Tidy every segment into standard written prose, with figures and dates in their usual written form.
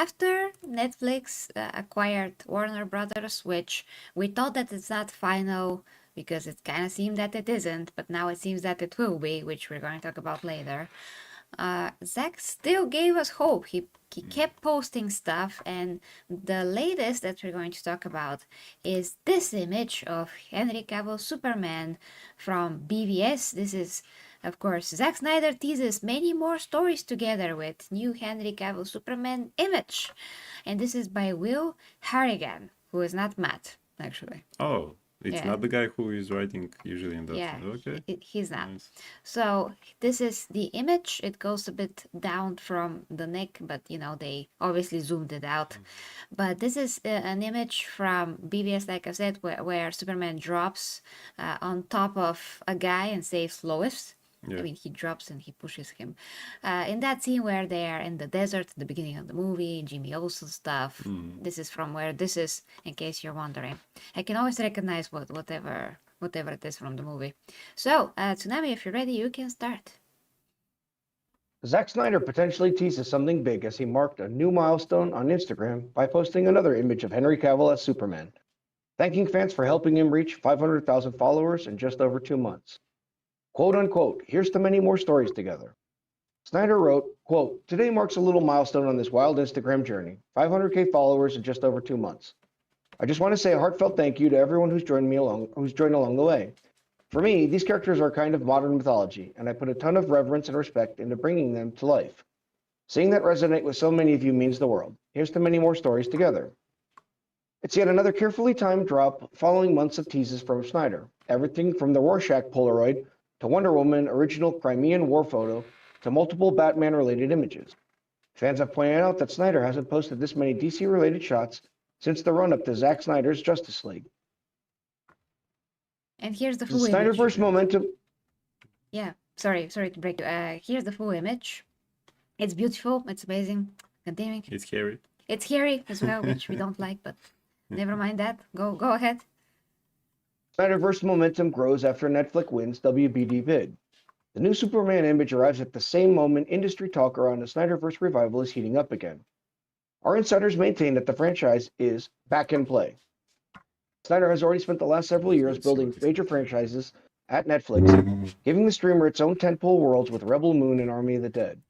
after Netflix acquired Warner Brothers, which we thought that it's not final because it kind of seemed that it isn't, but now it seems that it will be, which we're going to talk about later. Zack still gave us hope. He kept posting stuff, and the latest that we're going to talk about is this image of Henry Cavill Superman from BVS. This is, of course, Zack Snyder teases many more stories together with new Henry Cavill Superman image. And this is by Will Harrigan, who is not Matt, actually. Oh, it's Yeah. not the guy who is writing usually in that. Yeah, Okay. he's not. Nice. So this is the image. It goes a bit down from the neck, but they obviously zoomed it out. But this is an image from BVS, like I said, where Superman drops on top of a guy and saves Lois. Yeah. I mean, he drops and he pushes him. In that scene where they are in the desert at the beginning of the movie, Jimmy Olsen stuff. This is from where this is, in case you're wondering. I can always recognize whatever it is from the movie. So, Tsunami, if you're ready, you can start. Zack Snyder potentially teases something big as he marked a new milestone on Instagram by posting another image of Henry Cavill as Superman, thanking fans for helping him reach 500,000 followers in just over 2 months. Quote unquote, here's to many more stories together. Snyder wrote, quote, today marks a little milestone on this wild Instagram journey, 500K followers in just over 2 months. I just want to say a heartfelt thank you to everyone who's joined along the way. For me, these characters are kind of modern mythology, and I put a ton of reverence and respect into bringing them to life. Seeing that resonate with so many of you means the world. Here's to many more stories together. It's yet another carefully timed drop following months of teases from Snyder. Everything from the Rorschach Polaroid to Wonder Woman original Crimean War photo to multiple Batman-related images. Fans have pointed out that Snyder hasn't posted this many DC-related shots since the run-up to Zack Snyder's Justice League. And here's the The full image. Snyderverse momentum. Yeah, sorry to break you. Here's the full image. It's beautiful. It's amazing. Continuing. It's scary. It's scary as well, which we don't like, but never mind that. Go ahead. Snyderverse momentum grows after Netflix wins WBD bid. The new Superman image arrives at the same moment industry talk around the Snyderverse revival is heating up again. Our insiders maintain that the franchise is back in play. Snyder has already spent the last several years building major franchises at Netflix, giving the streamer its own tentpole worlds with Rebel Moon and Army of the Dead.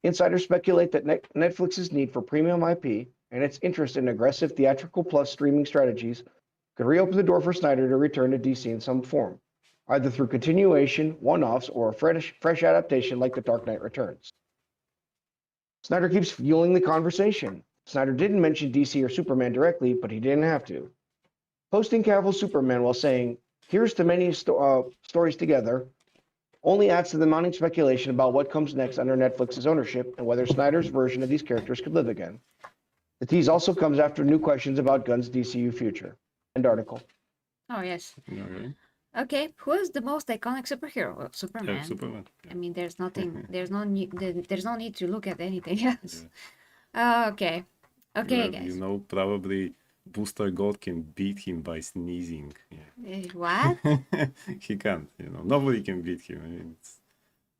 Insiders speculate that Netflix's need for premium IP and its interest in aggressive theatrical plus streaming strategies could reopen the door for Snyder to return to DC in some form, either through continuation, one-offs, or a fresh adaptation like The Dark Knight Returns. Snyder keeps fueling the conversation. Snyder didn't mention DC or Superman directly, but he didn't have to. Posting Cavill Superman while saying, here's to many stories together, only adds to the mounting speculation about what comes next under Netflix's ownership and whether Snyder's version of these characters could live again. The tease also comes after new questions about Gunn's DCU future. End article. Oh, yes. Okay. Okay, who is the most iconic superhero? Well, Superman. Yeah, Superman. I mean, there's nothing, there's no need to look at anything else. Okay, Well, guys. Probably Booster Gold can beat him by sneezing. Yeah. What? He can't. Nobody can beat him. I mean, it's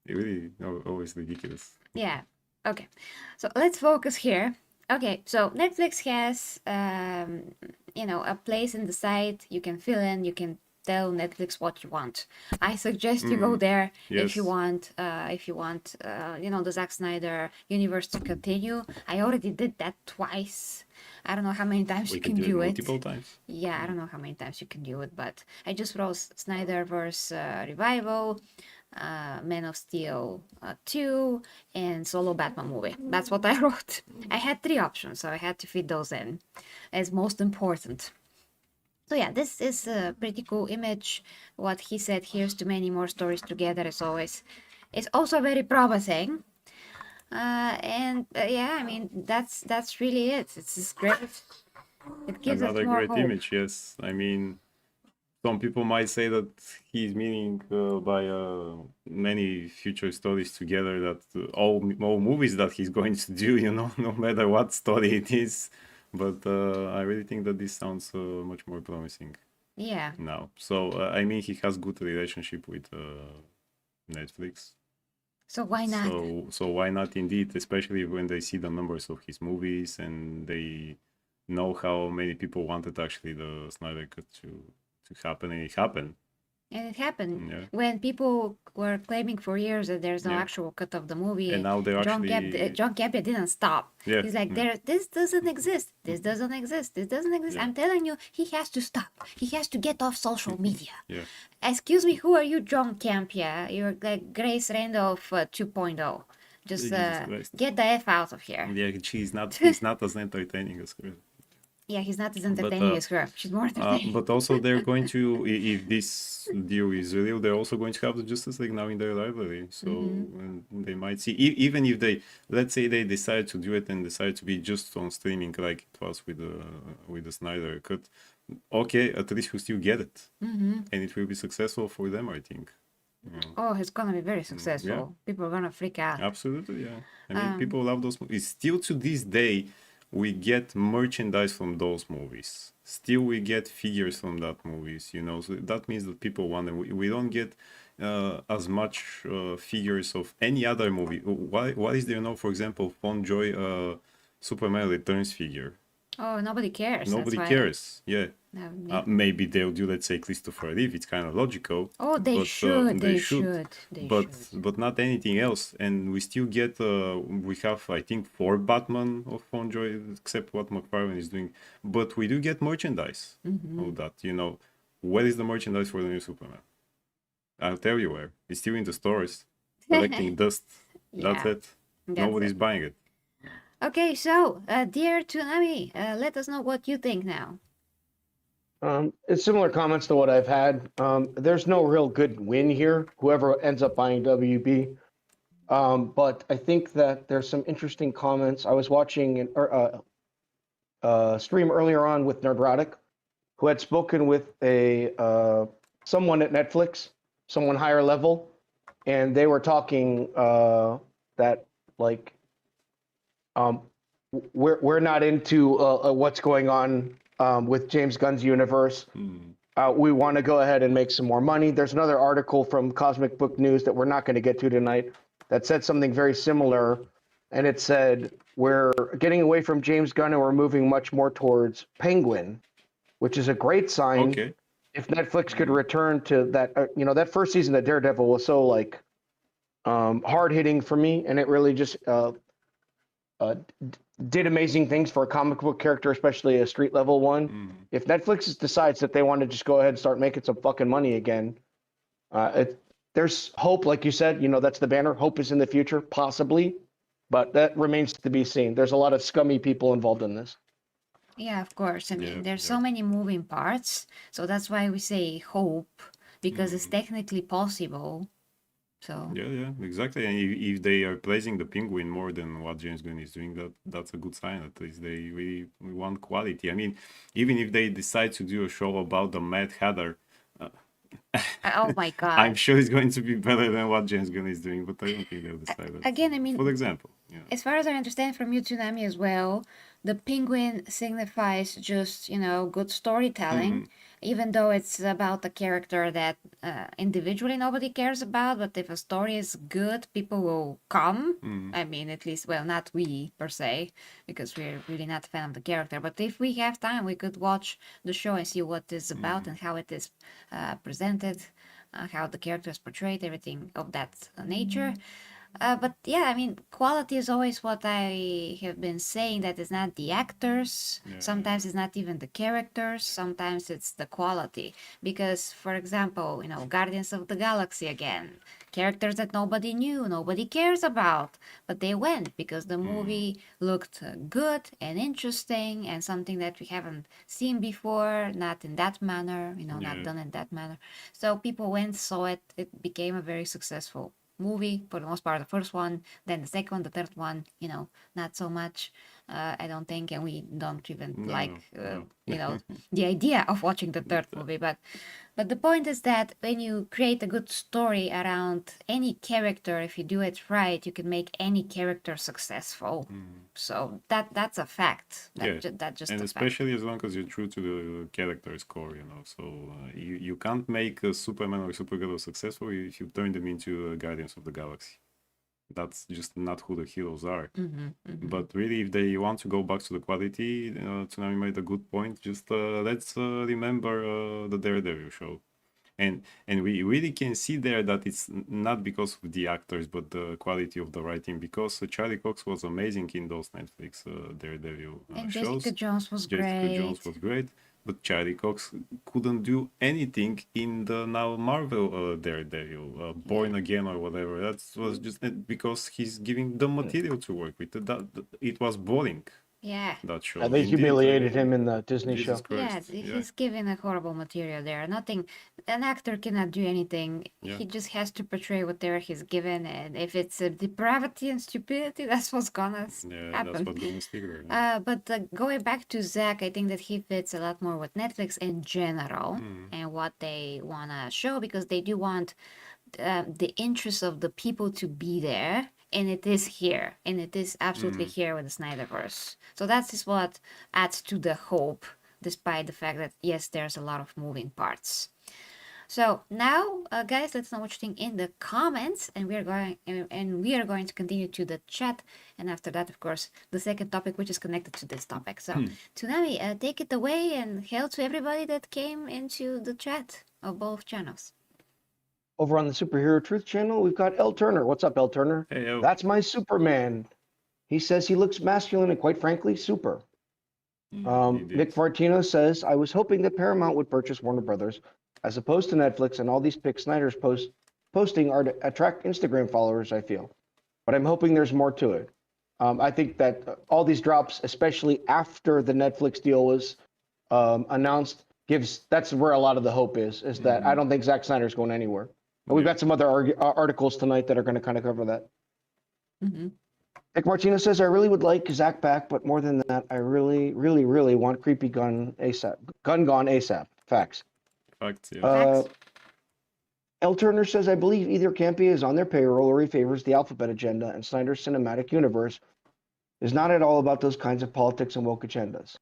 really always ridiculous. Yeah. Okay. So let's focus here. Okay. So Netflix has, a place in the site you can fill in. You can tell Netflix what you want. I suggest you go there if you want. The Zack Snyder universe to continue. I already did that twice. I don't know how many times you can do it. Multiple times. Yeah, I don't know how many times you can do it, but I just wrote Snyderverse Revival, Man of Steel 2, and solo Batman movie. That's what I wrote. I had 3 options, so I had to fit those in as most important. So yeah, this is a pretty cool image. What he said, here's to many more stories together, is also very promising. I mean, that's really it. It's just great. It gives Another us more great hope. image, yes. I mean, some people might say that he's meaning by many future stories together, that all movies that he's going to do, no matter what story it is. But I really think that this sounds much more promising. Yeah. Now, so I mean, he has good relationship with Netflix. So why not? So why not indeed, especially when they see the numbers of his movies and they know how many people wanted actually the Snyder Cut to happen, and it happened. And it happened Yeah. when people were claiming for years that there's no Yeah. actual cut of the movie. And now they're actually John Campbell didn't stop. yeah. He's like, Yeah. this doesn't exist. This doesn't exist. This doesn't exist. Yeah. I'm telling you, he has to stop. He has to get off social media. Yeah. Excuse me, who are you, John Campia? You're like Grace Randolph 2.0. Just Jesus Christ. get the F out of here. Yeah, he's not as entertaining as her. Yeah, he's not as entertaining as her. She's more entertaining. But also they're going to, if this deal is real, they're also going to have the Justice League now in their library. So and they might see, even if they, let's say they decide to do it and decide to be just on streaming like it was with the Snyder Cut. Okay, at least we still get it, and it will be successful for them, I think. Oh, it's gonna be very successful. Yeah. People are gonna freak out. Absolutely, yeah. I mean, people love those movies. Still to this day, we get merchandise from those movies. Still, we get figures from that movies. You know, so that means that people want them. We don't get as much figures of any other movie. What is there now? For example, Fon Joy Superman Returns figure. Oh, nobody cares. Nobody That's why. cares. Yeah. Yeah. Maybe they'll do, let's say, Christopher Reeve. It's kind of logical. Oh, they but, should. they They should. should. They But should. not anything else. And we still get we have, I think, 4 Batman of Fonjoy, except what McFarlane is doing. But we do get merchandise of that. You know, where is the merchandise for the new Superman? I'll tell you where. It's still in the stores, collecting dust. That's Yeah, it. that's Nobody's it. buying it. Okay, so dear Tsunami, let us know what you think now. It's similar comments to what I've had. There's no real good win here, whoever ends up buying WB. But I think that there's some interesting comments. I was watching a stream earlier on with Nerdrotic, who had spoken with someone at Netflix, someone higher level, and they were talking that like we're not into what's going on with James Gunn's universe. We want to go ahead and make some more money. There's another article from Cosmic Book News that we're not going to get to tonight that said something very similar, and it said we're getting away from James Gunn and we're moving much more towards Penguin, which is a great sign. Okay. If Netflix could return to that, that first season of Daredevil was so like hard hitting for me, and it really just did amazing things for a comic book character, especially a street level one. If Netflix decides that they want to just go ahead and start making some fucking money again, there's hope, like you said. That's the banner. Hope is in the future, possibly, but that remains to be seen. There's a lot of scummy people involved in this. Yeah, of course. I mean, Yeah, there's yeah. so many moving parts, so that's why we say hope, because it's technically possible. So Yeah, exactly. And if they are praising the Penguin more than what James Gunn is doing, that's a good sign. At least they really want quality. I mean, even if they decide to do a show about the Mad Hatter, oh my I'm god. sure it's going to be better than what James Gunn is doing. But I don't think they'll decide that. Again, I mean, For example, yeah. as far as I understand from you, Tsunami, as well, the penguin signifies just, good storytelling, even though it's about a character that individually nobody cares about. But if a story is good, people will come. I mean, at least, well, not we per se, because we're really not a fan of the character. But if we have time, we could watch the show and see what it's about and how it is presented, how the character is portrayed, everything of that nature. But yeah, I mean, quality is always what I have been saying, that it's not the actors, sometimes it's not even the characters, sometimes it's the quality. Because, for example, Guardians of the Galaxy again, characters that nobody knew, nobody cares about, but they went because the movie looked good and interesting and something that we haven't seen before, not in that manner, not done in that manner. So people went, saw it, it became a very successful movie for the most part. The first one, then the second one, the third one, not so much. I don't think, and we don't even the idea of watching the third movie. But the point is that when you create a good story around any character, if you do it right, you can make any character successful. So that's a fact. That's just And a especially as long as you're true to the character's core, So you can't make a Superman or Supergirl successful if you turn them into Guardians of the Galaxy. That's just not who the heroes are. Mm-hmm. But really, if they want to go back to the quality, Tsunami made a good point. Just let's remember the Daredevil show, and we really can see there that it's not because of the actors, but the quality of the writing. Because Charlie Cox was amazing in those Netflix Daredevil And shows. Jessica Jones was Jessica Jones great. was great, but Charlie Cox couldn't do anything in the now Marvel Daredevil, Born Again or whatever. That was just because he's giving the material to work with. It was boring, Yeah. that show. They Indeed, humiliated him in the Disney Jesus show. Yeah, Christ. Yeah. he's given a horrible material there. Nothing, an actor cannot do anything. Yeah. He just has to portray whatever he's given, and if it's depravity and stupidity, that's what's gonna Yeah, that's happen. what's gonna stick there. But going back to Zack, I think that he fits a lot more with Netflix in general and what they wanna show, because they do want the interest of the people to be there, and it is here, and it is absolutely here with the Snyderverse. So that is what adds to the hope, despite the fact that yes, there's a lot of moving parts. So now, guys, let's know what you think in the comments, and we are going to continue to the chat, and after that, of course, the second topic, which is connected to this topic. So, Tsunami, take it away and hail to everybody that came into the chat of both channels. Over on the Superhero Truth channel, we've got L Turner. What's up, L Turner? Hey, yo. That's my Superman. He says he looks masculine and quite frankly, super. Indeed. Nick Martino says, I was hoping that Paramount would purchase Warner Brothers as opposed to Netflix, and all these pics Snyder's posting are to attract Instagram followers, I feel. But I'm hoping there's more to it. I think that all these drops, especially after the Netflix deal was announced, that's where a lot of the hope is that I don't think Zack Snyder's going anywhere. And we've got some other articles tonight that are going to kind of cover that. Nick Martinez says, I really would like Zack back, but more than that, I really, really, really want creepy Gunn ASAP. Gunn gone ASAP. Facts. Facts, yeah. Facts. L. Turner says, I believe either Campia is on their payroll or he favors the alphabet agenda, and Snyder's cinematic universe is not at all about those kinds of politics and woke agendas.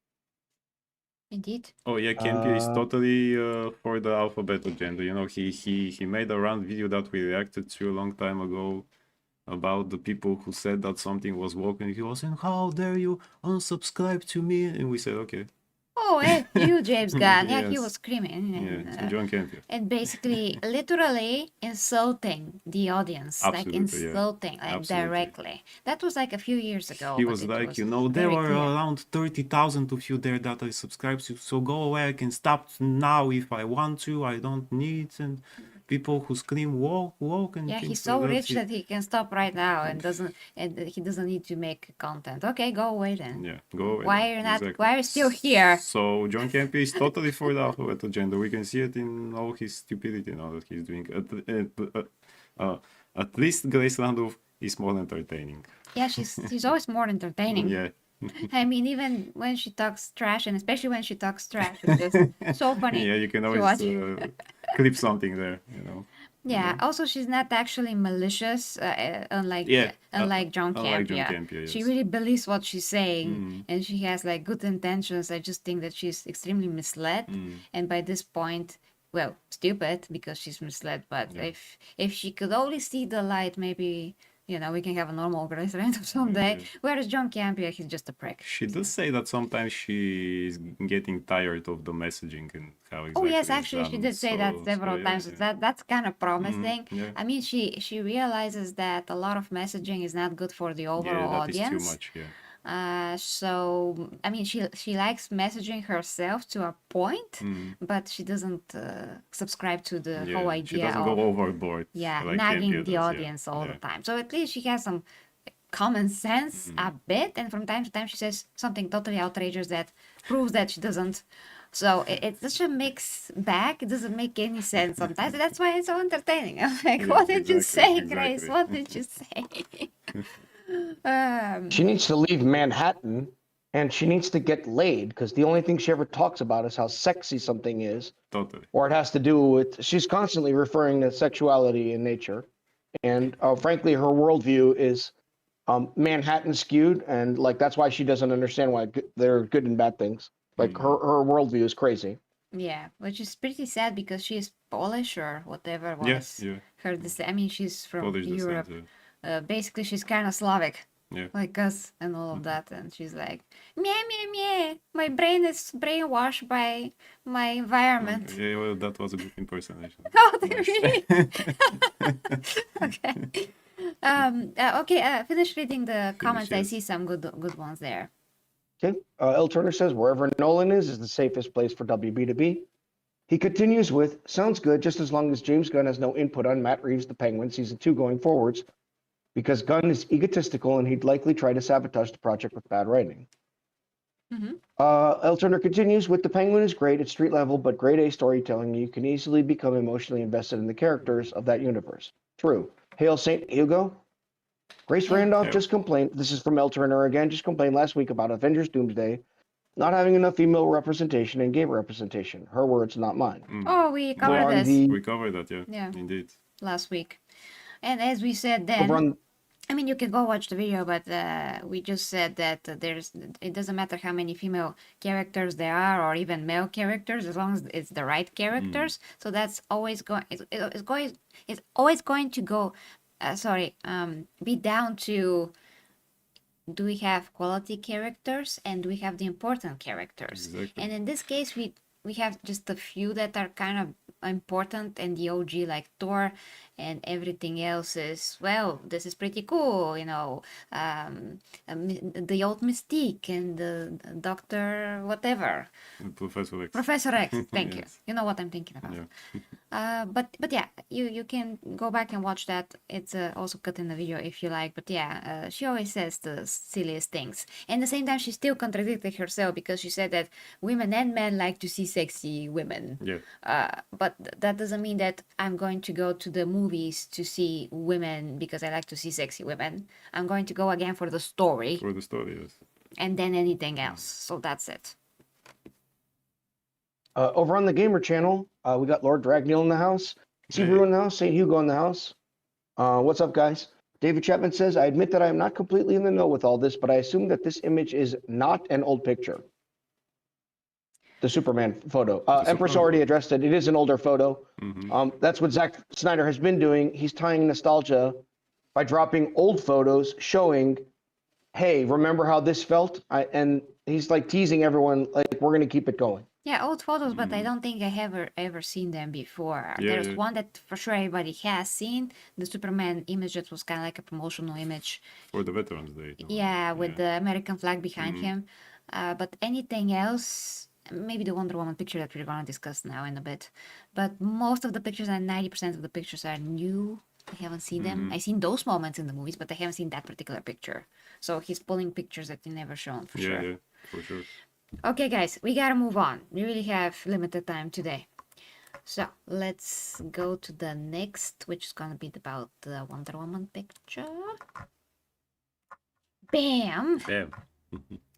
Indeed. Oh yeah, Campia is totally for the alphabet agenda. You know, he made a round video that we reacted to a long time ago about the people who said that something was woke, and he was saying, how dare you unsubscribe to me? And we said, okay. Oh, and you, James Gunn. Yeah, he Yes. was screaming. Yeah, so John Campia. And basically, literally insulting the audience. Absolutely, like yeah. insulting, like Absolutely. directly. That was like a few years ago. He but was it like, was you know, there very were clear. around 30,000 of you there that I subscribe to, so go away, I can stop now if I want to, I don't need, and people who scream woke and Yeah, things he's so like rich he- that he can stop right now and he doesn't need to make content. Okay, go away then. Yeah, go away. Why then. are you not? Exactly. Why are you still here? So John Campia is totally for the alphabet agenda. We can see it in all his stupidity now that he's doing. At least Grace Randolph is more entertaining. Yeah, she's always more entertaining. Yeah. I mean, even when she talks trash, and especially when she talks trash, it's just so funny. Yeah, you can to always watch. clip something there, you know. Yeah. Also, she's not actually malicious, unlike Yeah, unlike John unlike John Campia. Campia, She yes. really believes what she's saying, and she has like good intentions. I just think that she's extremely misled, and by this point, well, stupid because she's misled. But if she could only see the light, maybe we can have a normal Grace Randolph someday. Whereas John Campia, he's just a prick. She does say that sometimes she's getting tired of the messaging and how exactly Oh yes, it's actually, she done. did say that several yeah, times. yeah. That's kind of promising. yeah. I mean, she realizes that a lot of messaging is not good for the overall Yeah, that is audience. too much, yeah. So I mean, she likes messaging herself to a point, but she doesn't subscribe to the Yeah, whole she idea doesn't of go overboard. like nagging Campia the does, audience all yeah. the time. So at least she has some common sense a bit, and from time to time she says something totally outrageous that proves that she doesn't. So it's such a mixed bag. It doesn't make any sense sometimes. That's why it's so entertaining. I'm like, Yeah, what did you say, exactly, Grace? exactly. What did you say? She needs to leave Manhattan and she needs to get laid because the only thing she ever talks about is how sexy something is, Totally. or it has to do with, she's constantly referring to sexuality in nature. And frankly, her worldview is Manhattan skewed. And like, that's why she doesn't understand why there are good and bad things. Like her worldview is crazy. Yeah, which is pretty sad because she is Polish or whatever was Yeah. her descent. I mean, she's from Polish descent, Europe. yeah. basically she's kind of Slavic. Yeah. Like us and all of that, and she's like, meh, meh, meh. My brain is brainwashed by my environment. Okay, yeah, well, that was a good impersonation. Oh, Nice. really? Okay. Okay. Finish reading the comments. I yes. see some good ones there. Okay. L. Turner says, wherever Nolan is the safest place for WB to be. He continues with, sounds good, just as long as James Gunn has no input on Matt Reeves' The Penguin Season 2 going forwards, because Gunn is egotistical and he'd likely try to sabotage the project with bad writing. L. Turner continues with, The Penguin is great at street level, but grade A storytelling. You can easily become emotionally invested in the characters of that universe. True. Hail St. Hugo. Grace Randolph just complained, this is from L. Turner again, just complained last week about Avengers Doomsday not having enough female representation and gay representation. Her words, not mine. Oh, we covered on this. the- We covered that, yeah. Yeah. Indeed. Last week. And as we said then, Over on, I mean, you can go watch the video, but we just said that it doesn't matter how many female characters there are, or even male characters, as long as it's the right characters. So that's always it's always going to go, be down to, do we have quality characters and do we have the important characters? Exactly. And in this case, we have just a few that are kind of important, and the OG like Thor, and everything else is, well, this is pretty cool, you know, the old Mystique and the Doctor whatever, Professor X. Professor X. Thank you. Yes. You know what I'm thinking about. Yeah. But yeah, you can go back and watch that. It's also cut in the video if you like. But yeah, she always says the silliest things. And at the same time, she still contradicted herself, because she said that women and men like to see sexy women. Yeah. But that doesn't mean that I'm going to go to the movies to see women because I like to see sexy women. I'm going to go again for the story, For the story, yes. and then anything else. So that's it. over on the Gamer channel, we got Lord Dragneel in the house, Sebrew in the house, St. Hugo in the house. What's up, guys? David Chapman says, I admit that I am not completely in the know with all this, but I assume that this image is not an old picture. The Superman photo. Empress Superman. already addressed it. It is an older photo. Mm-hmm. That's what Zack Snyder has been doing. He's tying nostalgia by dropping old photos showing, hey, remember how this felt? And he's like teasing everyone, like, we're going to keep it going. Yeah, old photos, but I don't think I have ever seen them before. Yeah, There's yeah. one that for sure everybody has seen, the Superman image that was kind of like a promotional image. For the Veterans Day. Yeah, with the American flag behind him. But anything else, maybe the Wonder Woman picture that we're going to discuss now in a bit. But most of the pictures, and 90% of the pictures, are new. I haven't seen them. I've seen those moments in the movies, but I haven't seen that particular picture. So he's pulling pictures that he never shown, for sure. Yeah, for sure. Okay, guys, we gotta move on. We really have limited time today. So let's go to the next, which is gonna be about the Wonder Woman picture. Bam! Bam.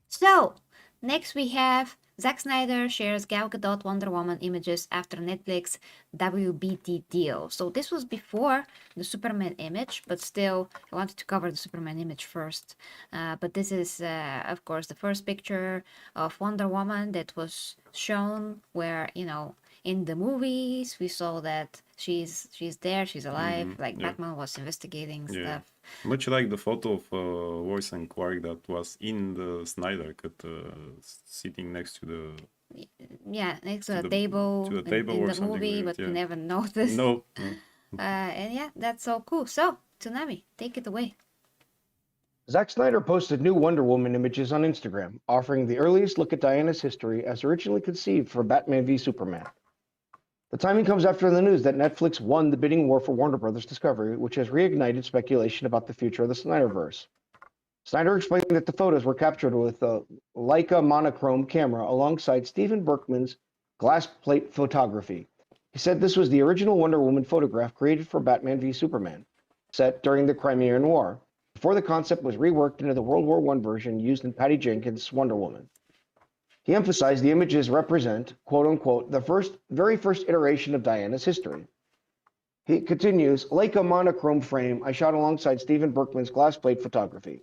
So, next we have Zack Snyder shares Gal Gadot Wonder Woman images after Netflix WBD deal. So this was before the Superman image, but still I wanted to cover the Superman image first. But this is, of course, the first picture of Wonder Woman that was shown where, you know, in the movies we saw that she's there, she's alive, like yeah. Batman was investigating stuff. Much like the photo of Lois and Clark that was in the Snyder cut, sitting next to the... Yeah, next to, To a the- table, to a table in or the something movie, like but that, we yeah. never noticed. No. And yeah, that's so cool. So, Tsunami, take it away. Zack Snyder posted new Wonder Woman images on Instagram, offering the earliest look at Diana's history as originally conceived for Batman v Superman. The timing comes after the news that Netflix won the bidding war for Warner Bros. Discovery, which has reignited speculation about the future of the Snyderverse. Snyder explained that the photos were captured with a Leica monochrome camera alongside Stephen Berkman's glass plate photography. He said this was the original Wonder Woman photograph created for Batman v Superman, set during the Crimean War, before the concept was reworked into the World War I version used in Patty Jenkins' Wonder Woman. He emphasized the images represent, quote unquote, the very first iteration of Diana's history. He continues, Leica monochrome frame I shot alongside Stephen Berkman's glass plate photography.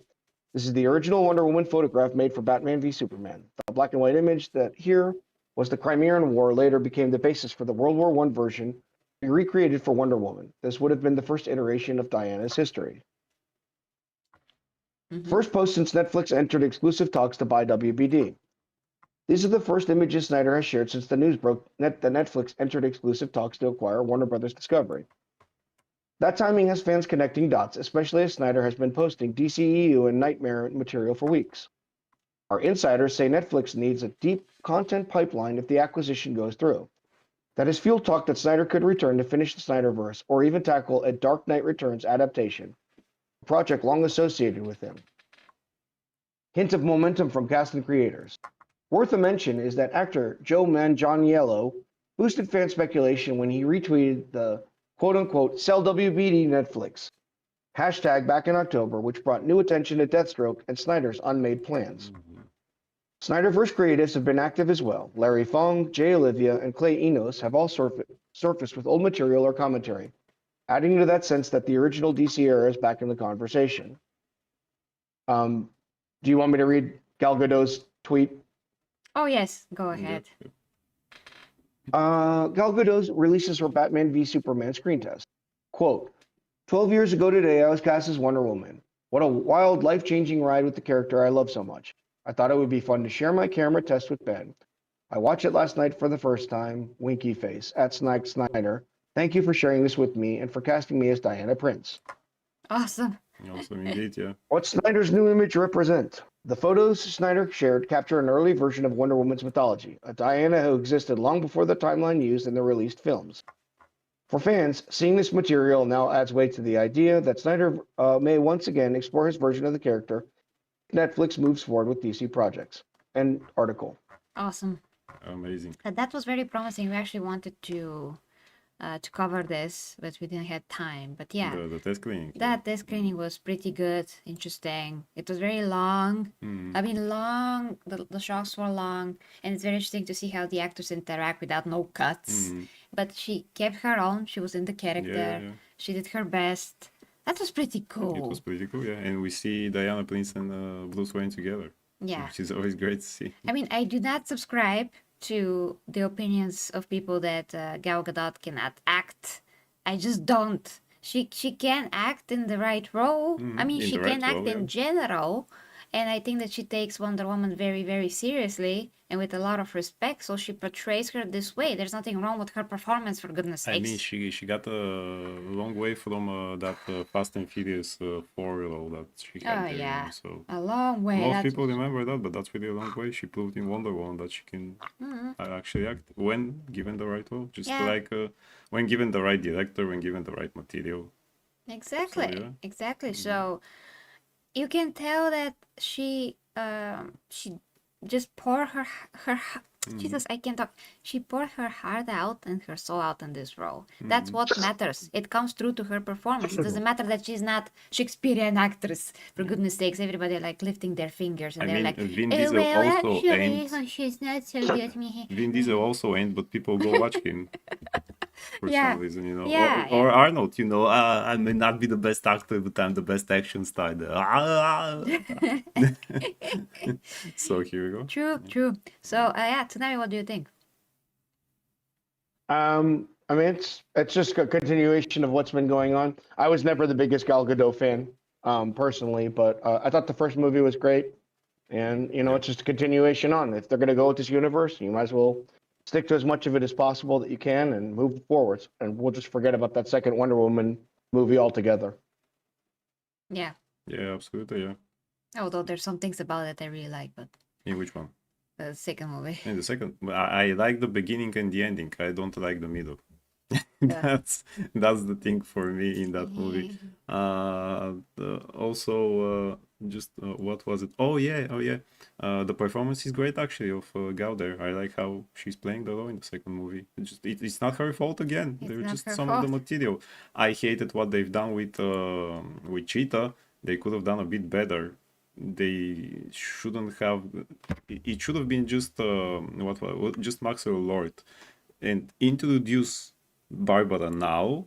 This is the original Wonder Woman photograph made for Batman v Superman. The black and white image that here was the Crimean War later became the basis for the World War I version recreated for Wonder Woman. This would have been the first iteration of Diana's history. First post since Netflix entered exclusive talks to buy WBD. These are the first images Snyder has shared since the news broke that Netflix entered exclusive talks to acquire Warner Brothers Discovery. That timing has fans connecting dots, especially as Snyder has been posting DCEU and Nightmare material for weeks. Our insiders say Netflix needs a deep content pipeline if the acquisition goes through. That has fueled talk that Snyder could return to finish the Snyderverse or even tackle a Dark Knight Returns adaptation, a project long associated with him. Hint of momentum from cast and creators. Worth a mention is that actor Joe Manganiello boosted fan speculation when he retweeted the quote-unquote "Sell WBD Netflix" hashtag back in October, which brought new attention to Deathstroke and Snyder's unmade plans. Snyderverse creatives have been active as well. Larry Fong, Jay Olivia, and Clay Enos have all surfaced with old material or commentary, adding to that sense that the original DC era is back in the conversation. Do you want me to read Gal Gadot's tweet? Oh yes, go ahead. Gal Gadot releases her Batman v Superman screen test. Quote, 12 years ago today, I was cast as Wonder Woman. What a wild, life-changing ride with the character I love so much. I thought it would be fun to share my camera test with Ben. I watched it last night for the first time. Winky face. At Zack Snyder. Thank you for sharing this with me and for casting me as Diana Prince. Awesome. Awesome indeed, yeah. What Snyder's new image represent? The photos Snyder shared capture an early version of Wonder Woman's mythology, a Diana who existed long before the timeline used in the released films. For fans, seeing this material now adds weight to the idea that Snyder may once again explore his version of the character if Netflix moves forward with DC projects. End article. Awesome. Amazing. That was very promising. We actually wanted to cover this, but we didn't have time. But yeah, The test screening. that test screening was pretty good, interesting. It was very long. I mean, long. The shots were long, and it's very interesting to see how the actors interact without no cuts. But she kept her own. She was in the character. Yeah. She did her best. That was pretty cool. It was pretty cool, yeah. And we see Diana Prince and Bruce Wayne together, Yeah. which is always great to see. I mean, I do not subscribe to the opinions of people that Gal Gadot cannot act. I just don't. She can act in the right role. I mean, in she the can right act role, in yeah. general, and I think that she takes Wonder Woman very, very seriously and with a lot of respect. So she portrays her this way. There's nothing wrong with her performance, for goodness I sakes. mean, she got a long way from that Fast and Furious 4 role that she had Oh there, you know, yeah, so a long way. most That's- people remember that, but that's really a long way. She proved in Wonder Woman that she can actually act when given the right role, just Yeah. like when given the right director, when given the right material. Exactly, yeah. exactly. So you can tell that she just poured her Jesus, I can't talk. She poured her heart out and her soul out in this role. That's what matters. It comes through to her performance. It doesn't matter that she's not Shakespearean actress. For goodness sakes, everybody like lifting their fingers and I they're mean, like, Vin "Oh, Diesel well, also actually, ain't. she's not so good." Vin Diesel also ain't, but people go watch him for Yeah. some reason, you know. Yeah, Or Arnold, you know. I may not be the best actor, but I'm the best action star. So here we go. True, true. So yeah, tonight, what do you think? I mean, it's just a continuation of what's been going on. I was never the biggest Gal Gadot fan, personally, but I thought the first movie was great, and you know, it's just a continuation on. If they're gonna go with this universe, you might as well stick to as much of it as possible that you can and move forwards. And we'll just forget about that second Wonder Woman movie altogether. Yeah. Yeah, absolutely, yeah. Although there's some things about it I really like, but In which one? the second movie. In the second, I like the beginning and the ending. I don't like the middle. that's the thing for me in that movie. Also, just what was it? Oh yeah. The performance is great actually of Gal there. I like how she's playing the role in the second movie. It's not her fault again. It's They're not just her some of the fault. material. I hated what they've done with Cheetah. They could have done a bit better. They shouldn't have. It should have been just just Maxwell Lord, and introduce Barbara now.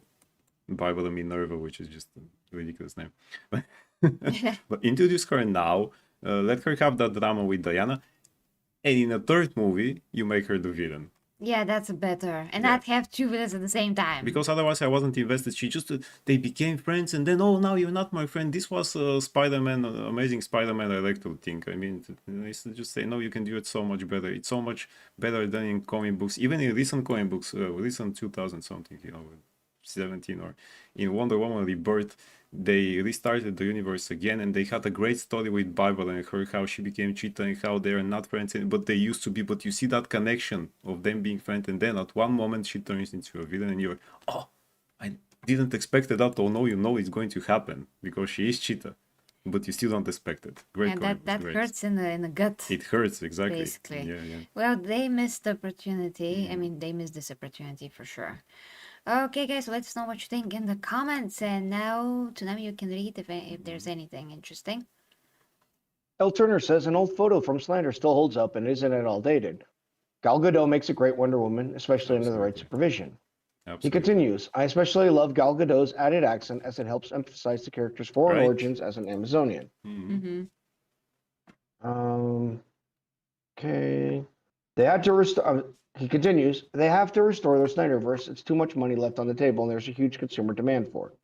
Barbara Minerva, which is just a ridiculous name. But introduce her now. Let her have that drama with Diana, and in a third movie, you make her the villain. Yeah, that's better. And Yeah. not have two villains at the same time. Because otherwise I wasn't invested. She just they became friends, and then, oh, now you're not my friend. This was Spider-Man, Amazing Spider-Man director thing. I mean, I used to just say, no, you can do it so much better. It's so much better than in comic books, even in recent comic books, recent 2000 something, 17, or in Wonder Woman Rebirth. They restarted the universe again, and they had a great story with Barbara and her, how she became Cheetah and how they're not friends, but they used to be. But you see that connection of them being friends, and then at one moment she turns into a villain, and you're, oh, I didn't expect that. Or no, you know it's going to happen because she is Cheetah, but you still don't expect it. Great, And comic, that great. hurts in the gut. It hurts, exactly. Basically. Yeah. Well, they missed the opportunity. I mean, they missed this opportunity for sure. Okay, guys, let us know what you think in the comments. And now, Tsunami, you can read if there's anything interesting. L. Turner says an old photo from Snyder still holds up and isn't at all dated. Gal Gadot makes a great Wonder Woman, especially under the right Absolutely. supervision. Absolutely. He continues, I especially love Gal Gadot's added accent as it helps emphasize the character's foreign Right. origins as an Amazonian. Okay. They had to restore. He continues. They have to restore their Snyderverse. It's too much money left on the table, and there's a huge consumer demand for it.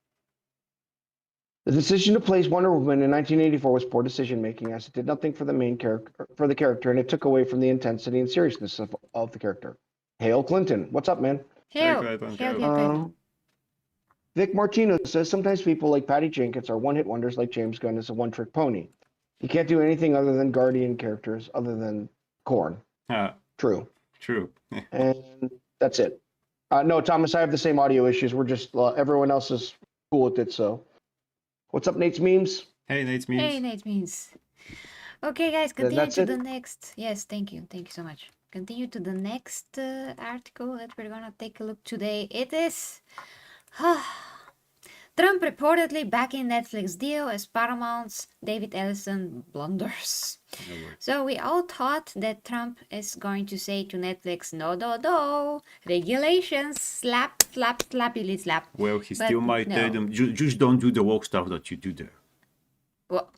The decision to place Wonder Woman in 1984 was poor decision making, as it did nothing for the main character, and it took away from the intensity and seriousness of the character. Hail Clinton. What's up, man? Hail, Clayton, hail, hail. dear Clayton. Vic Martino says sometimes people like Patty Jenkins are one-hit wonders like James Gunn is a one-trick pony. He can't do anything other than Guardian characters, other than Korn. True. True. And that's it. No, Thomas, I have the same audio issues. We're just, everyone else is cool with it, so. What's up, Nate's Memes? Hey, Nate's Memes. Hey, Nate Means. Okay, guys, continue that's to it? the next. Yes, thank you. Thank you so much. Continue to the next article that we're gonna take a look today. It is Trump reportedly backing Netflix deal as Paramount's David Ellison blunders. So we all thought that Trump is going to say to Netflix, no, regulations, slap, slappily slap. Well, he But still might no. tell them, just don't do the woke stuff that you do there. What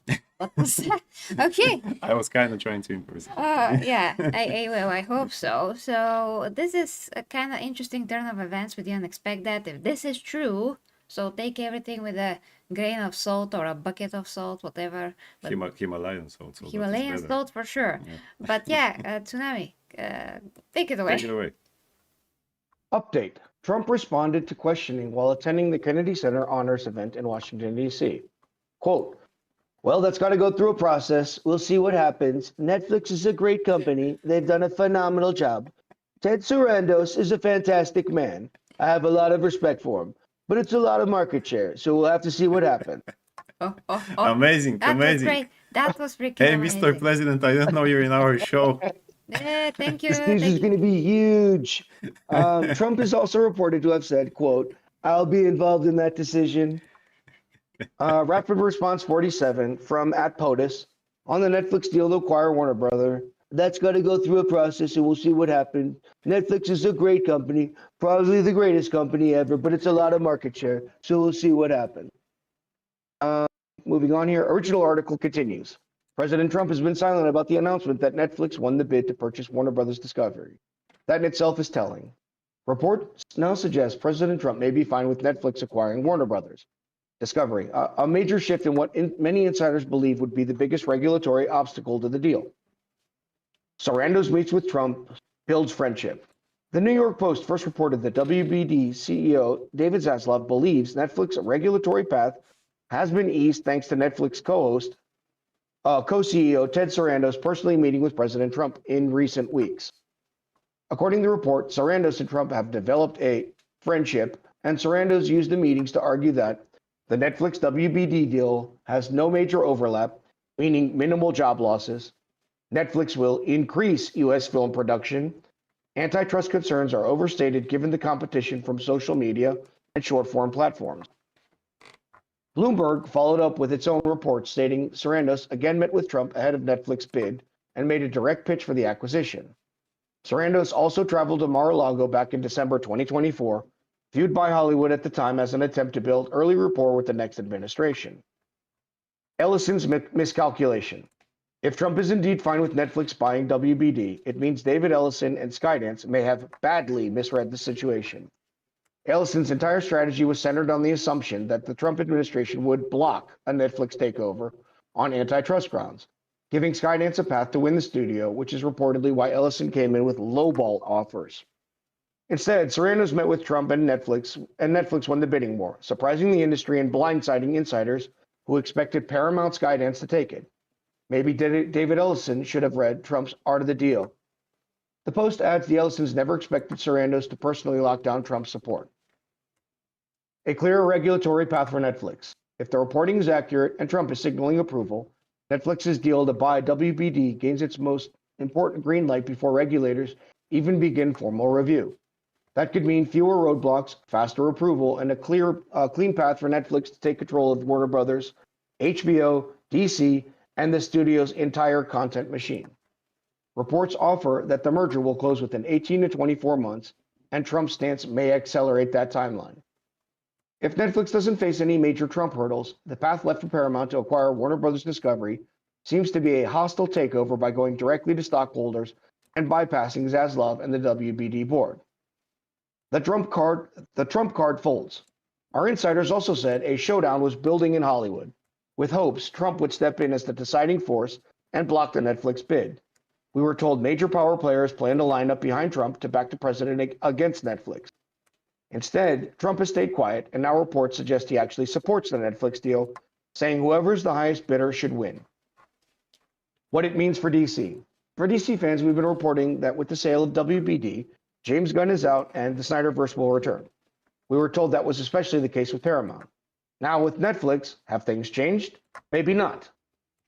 was that? Okay. I was kind of trying to impress. Yeah, I hope so. So this is a kind of interesting turn of events. We didn't expect that. If this is true, so take everything with a grain of salt or a bucket of salt, whatever. But Himalayan salt. So Himalayan salt for sure. Yeah. But yeah, Tsunami, take it away. Take it away. Update. Trump responded to questioning while attending the Kennedy Center Honors event in Washington, D.C. Quote, well, that's got to go through a process. We'll see what happens. Netflix is a great company. They've done a phenomenal job. Ted Sarandos is a fantastic man. I have a lot of respect for him. But it's a lot of market share, so we'll have to see what happens. Oh. Amazing, That amazing. was great. That was freaking Hey, amazing. Mr. President, I didn't know you're in our show. Thank you. This news is going to be huge. Trump is also reported to have said, quote, I'll be involved in that decision. Rapid Response 47 from @POTUS on the Netflix deal to acquire Warner Brother. That's got to go through a process and we'll see what happens. Netflix is a great company, probably the greatest company ever, but it's a lot of market share, so we'll see what happens. Moving on here, original article continues. President Trump has been silent about the announcement that Netflix won the bid to purchase Warner Brothers Discovery. That in itself is telling. Reports now suggest President Trump may be fine with Netflix acquiring Warner Brothers Discovery, a major shift in what many insiders believe would be the biggest regulatory obstacle to the deal. Sarandos meets with Trump, builds friendship. The New York Post first reported that WBD CEO David Zaslav believes Netflix's regulatory path has been eased thanks to Netflix co-CEO Ted Sarandos personally meeting with President Trump in recent weeks. According to the report, Sarandos and Trump have developed a friendship, and Sarandos used the meetings to argue that the Netflix WBD deal has no major overlap, meaning minimal job losses. Netflix will increase U.S. film production. Antitrust concerns are overstated given the competition from social media and short-form platforms. Bloomberg followed up with its own report stating Sarandos again met with Trump ahead of Netflix bid and made a direct pitch for the acquisition. Sarandos also traveled to Mar-a-Lago back in December 2024, viewed by Hollywood at the time as an attempt to build early rapport with the next administration. Ellison's miscalculation. If Trump is indeed fine with Netflix buying WBD, it means David Ellison and Skydance may have badly misread the situation. Ellison's entire strategy was centered on the assumption that the Trump administration would block a Netflix takeover on antitrust grounds, giving Skydance a path to win the studio, which is reportedly why Ellison came in with lowball offers. Instead, Serrano's met with Trump and Netflix won the bidding war, surprising the industry and blindsiding insiders who expected Paramount Skydance to take it. Maybe David Ellison should have read Trump's Art of the Deal. The Post adds the Ellisons never expected Serrano's to personally lock down Trump's support. A clear regulatory path for Netflix. If the reporting is accurate and Trump is signaling approval, Netflix's deal to buy WBD gains its most important green light before regulators even begin formal review. That could mean fewer roadblocks, faster approval, and a clean path for Netflix to take control of Warner Brothers, HBO, DC, and the studio's entire content machine. Reports offer that the merger will close within 18 to 24 months, and Trump's stance may accelerate that timeline. If Netflix doesn't face any major Trump hurdles, the path left for Paramount to acquire Warner Brothers Discovery seems to be a hostile takeover by going directly to stockholders and bypassing Zaslav and the WBD board. The Trump card folds. Our insiders also said a showdown was building in Hollywood, with hopes Trump would step in as the deciding force and block the Netflix bid. We were told major power players plan to line up behind Trump to back the president against Netflix. Instead, Trump has stayed quiet, and now reports suggest he actually supports the Netflix deal, saying whoever's the highest bidder should win. What it means for DC. For DC fans, we've been reporting that with the sale of WBD, James Gunn is out and the Snyderverse will return. We were told that was especially the case with Paramount. Now with Netflix, have things changed? Maybe not.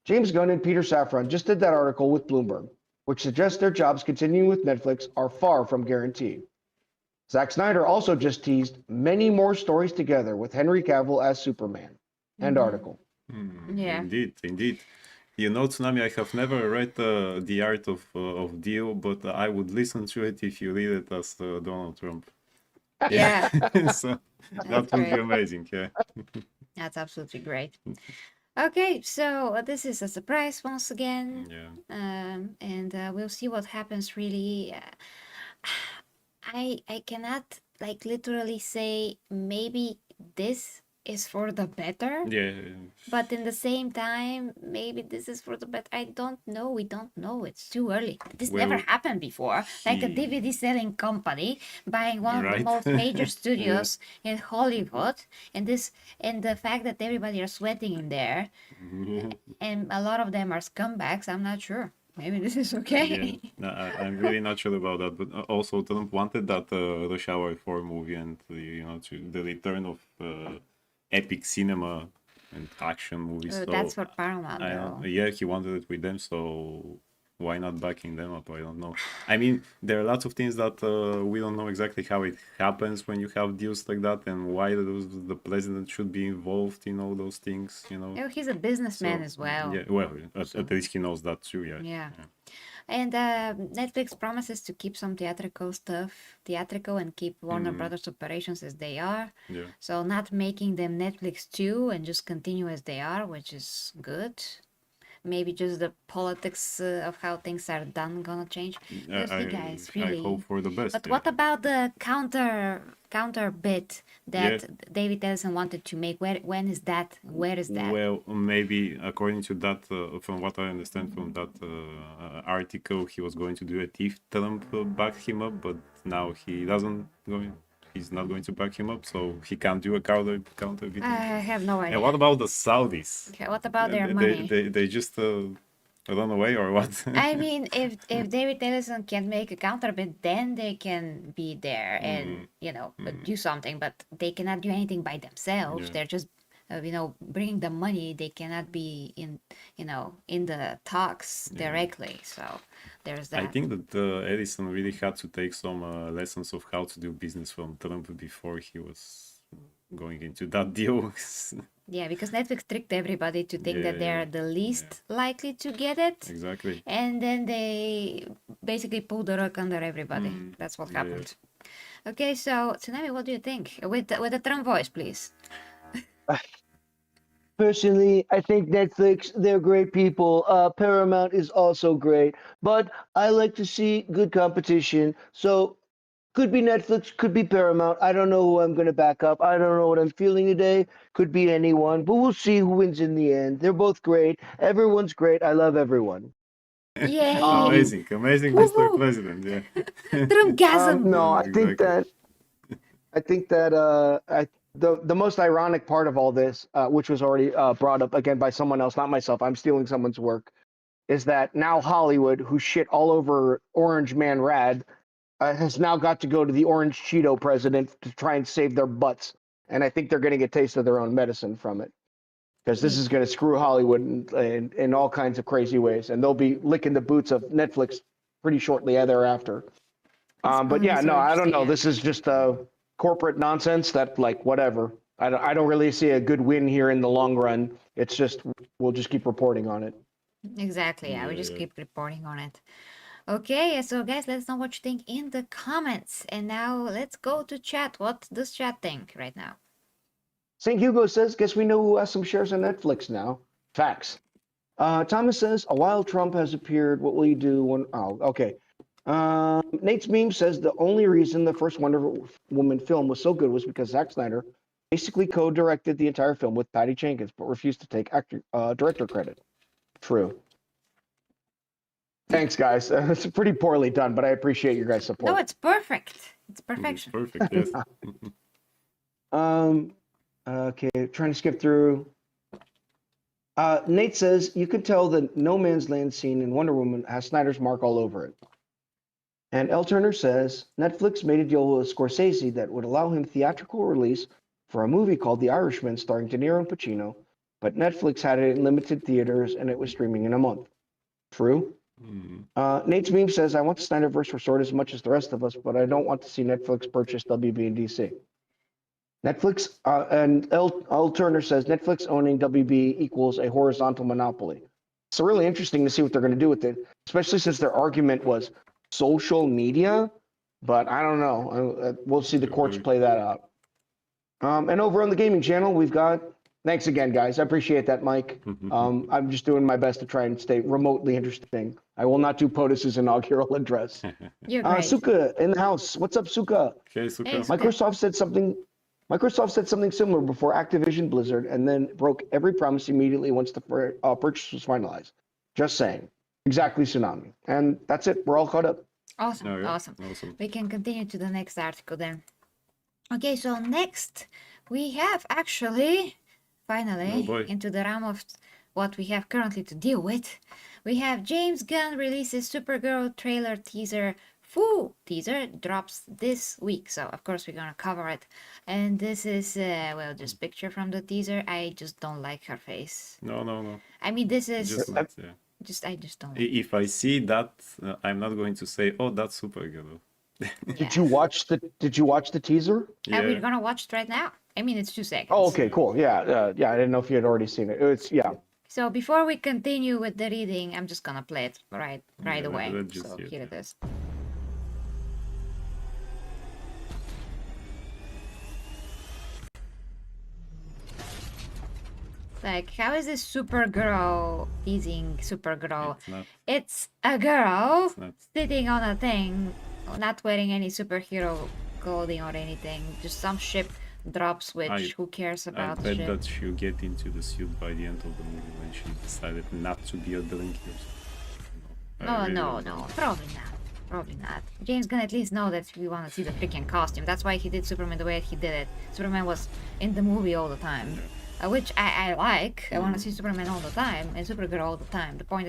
James Gunn and Peter Safran just did that article with Bloomberg, which suggests their jobs continuing with Netflix are far from guaranteed. Zack Snyder also just teased many more stories together with Henry Cavill as Superman. End article. Yeah. Indeed. You know, Tsunami, I have never read The Art of Deal, but I would listen to it if you read it as Donald Trump. Yeah. So that That's would be great. amazing, yeah. That's absolutely great. Okay, so this is a surprise once again. Yeah. And we'll see what happens really. I cannot like literally say maybe this is for the better, Yeah. but in the same time maybe this is for the better. I don't know. We don't know. It's too early. This never Well, happened before. Like a he- DVD selling company buying one of the Right. most major Yeah. studios in Hollywood, and the fact that everybody are sweating in there, and a lot of them are scumbags. I'm not sure. Maybe this is Yeah, okay. no, I'm really not sure about that. But also, Trump wanted that Rush Hour 4 movie and the return of epic cinema and action movies. So That's for Paramount, I though. yeah, he wanted it with them. So why not backing them up? I don't know. I mean, there are lots of things that we don't know exactly how it happens when you have deals like that, and why the president should be involved in all those things. Oh, he's a businessman So as well. yeah, well, at least he knows that too. Yeah. Yeah. And Netflix promises to keep some theatrical and keep Warner Brothers operations as they are. Yeah. So not making them Netflix 2 and just continue as they are, which is good. Maybe just the politics of how things are done gonna change. We'll see, guys, I really. hope for the best. But yeah. what about the counter bit that David Ellison wanted to make? When is that? Where is that? Well, maybe according to that, from what I understand from that article, he was going to do it if Trump backed him up, but now he doesn't going. He's not going to back him up, so he can't do a counter bid. I have no idea. And what about the Saudis? Okay, what about their money? They just run away or what? I mean, if David Ellison can make a counter bid, then they can be there and do something. But they cannot do anything by themselves. Yeah. They're just bringing the money. They cannot be in the talks directly. So there's that. I think that Ellison really had to take some lessons of how to do business from Trump before he was going into that deal. Yeah, because Netflix tricked everybody to think that they're the least likely to get it. Exactly. And then they basically pulled the rug under everybody. That's what happened. Okay, so Tsunami, what do you think? With the Trump voice, please. Personally, I think Netflix, they're great people. Paramount is also great, but I like to see good competition. So could be Netflix, could be Paramount. I don't know who I'm going to back up. I don't know what I'm feeling today. Could be anyone, but we'll see who wins in the end. They're both great. Everyone's great. I love everyone. Yay! Amazing, amazing, Mr. Woohoo! President. Yeah. Trumpgasm! No, Yeah, exactly. I think that the most ironic part of all this, which was already brought up again by someone else, not myself. I'm stealing someone's work. Is that now Hollywood, who shit all over Orange Man Rad, has now got to go to the Orange Cheeto president to try and save their butts. And I think they're getting a taste of their own medicine from it. Because this is going to screw Hollywood in all kinds of crazy ways. And they'll be licking the boots of Netflix pretty shortly thereafter. But yeah, no, I don't know. This is just corporate nonsense that, like, whatever. I don't really see a good win here in the long run. It's just, we'll just keep reporting on it. Exactly, yeah, we just Yeah. keep reporting on it. Okay, so guys, let us know what you think in the comments. And now let's go to chat. What does chat think right now? St. Hugo says, guess we know who has some shares on Netflix now. Facts. Thomas says, a while Trump has appeared, what will you do when... Oh, okay. Nate's meme says the only reason the first Wonder Woman film was so good was because Zack Snyder basically co-directed the entire film with Patty Jenkins, but refused to take director credit. True. Thanks, guys. It's pretty poorly done, but I appreciate your guys' support. No, it's perfect. It's It's perfection. perfect, yes. Okay, trying to skip through. Nate says, you could tell the No Man's Land scene in Wonder Woman has Snyder's mark all over it. And L. Turner says, Netflix made a deal with Scorsese that would allow him theatrical release for a movie called The Irishman starring De Niro and Pacino, but Netflix had it in limited theaters and it was streaming in a month. True. Nate's meme says, I want the Snyderverse restored as much as the rest of us, but I don't want to see Netflix purchase WB and DC. Netflix, and L. Turner says, Netflix owning WB equals a horizontal monopoly. It's really interesting to see what they're going to do with it, especially since their argument was social media, but I don't know. We'll see the courts play that out. And over on the gaming channel, we've got, thanks again, guys. I appreciate that, Mike. I'm just doing my best to try and stay remotely interesting. I will not do POTUS's inaugural address. You're great. Suka in the house. What's up, Suka? Okay, Suka. Hey, Suka. Microsoft said something similar before Activision Blizzard and then broke every promise immediately once the purchase was finalized. Just saying. Exactly, Tsunami. And that's it. We're all caught up. Awesome, Oh, yeah. awesome. Awesome. We can continue to the next article then. Okay, so next we have actually, finally, Oh, boy. into the realm of what we have currently to deal with. We have James Gunn releases Supergirl trailer teaser. Full teaser drops this week, so of course we're gonna cover it. And this is, well, just picture from the teaser. I just don't like her face. No. I mean, this is Just not, yeah. I just don't like. If I see that, I'm not going to say, "Oh, that's Supergirl." Did you watch the teaser? And we're Yeah. gonna watch it right now. I mean, it's 2 seconds. Oh, okay, cool. Yeah, yeah. I didn't know if you had already seen it. It's yeah. So before we continue with the reading, I'm just gonna play it right Yeah, away. let's just So hear it, here it yeah. is. Like, how is this Supergirl teasing Supergirl? It's not. It's a girl It's not. sitting on a thing, not wearing any superhero clothing or anything. Just some ship drops, which I- who cares I about bet ship? that she'll get into the suit by the end of the movie when she decided not to be a donkey or something. I really No, don't know. probably not. Probably not. James gonna at least know that we want to see the freaking costume. That's why he did Superman the way he did it. Superman was in the movie all the time, which I like. I want to see Superman all the time and Supergirl all the time. The point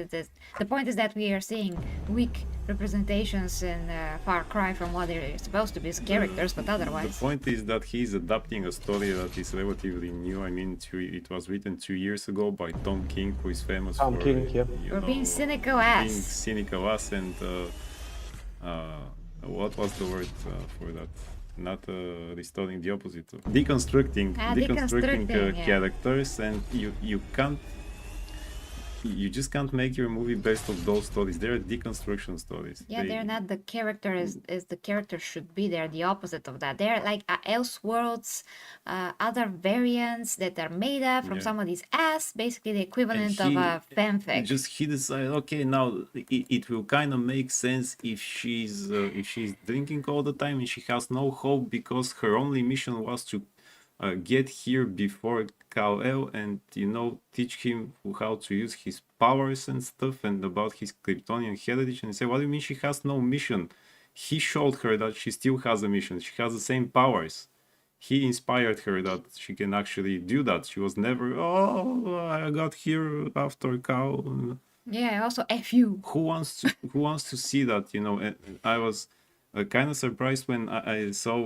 is that we are seeing weak representations in Far Cry from what they're supposed to be as characters, but The otherwise, point is that he's adapting a story that is relatively new. I mean, it was written 2 years ago by Tom King, who is famous Tom for King, yep. you we're being know, cynical being ass. cynical ass and what was the word for that? Not restoring the opposite. Deconstructing Deconstructing, yeah. characters, and you can't. you just can't make your movie based on those stories. They're deconstruction stories. Yeah, they're not the character as the character should be. They're the opposite of that. They're like Elseworlds, other variants that are made up from Yeah. somebody's ass, basically the And equivalent of a fanfic. he decided, okay, now it will kind of make sense if she's drinking all the time and she has no hope because her only mission was to get here before Kal-El and teach him how to use his powers and stuff and about his Kryptonian heritage. And say, what do you mean she has no mission? He showed her that she still has a mission. She has the same powers. He inspired her that she can actually do that. She was never, oh, I got here after Cal. Yeah, also F you. Who wants to see that? And I was kind of surprised when I saw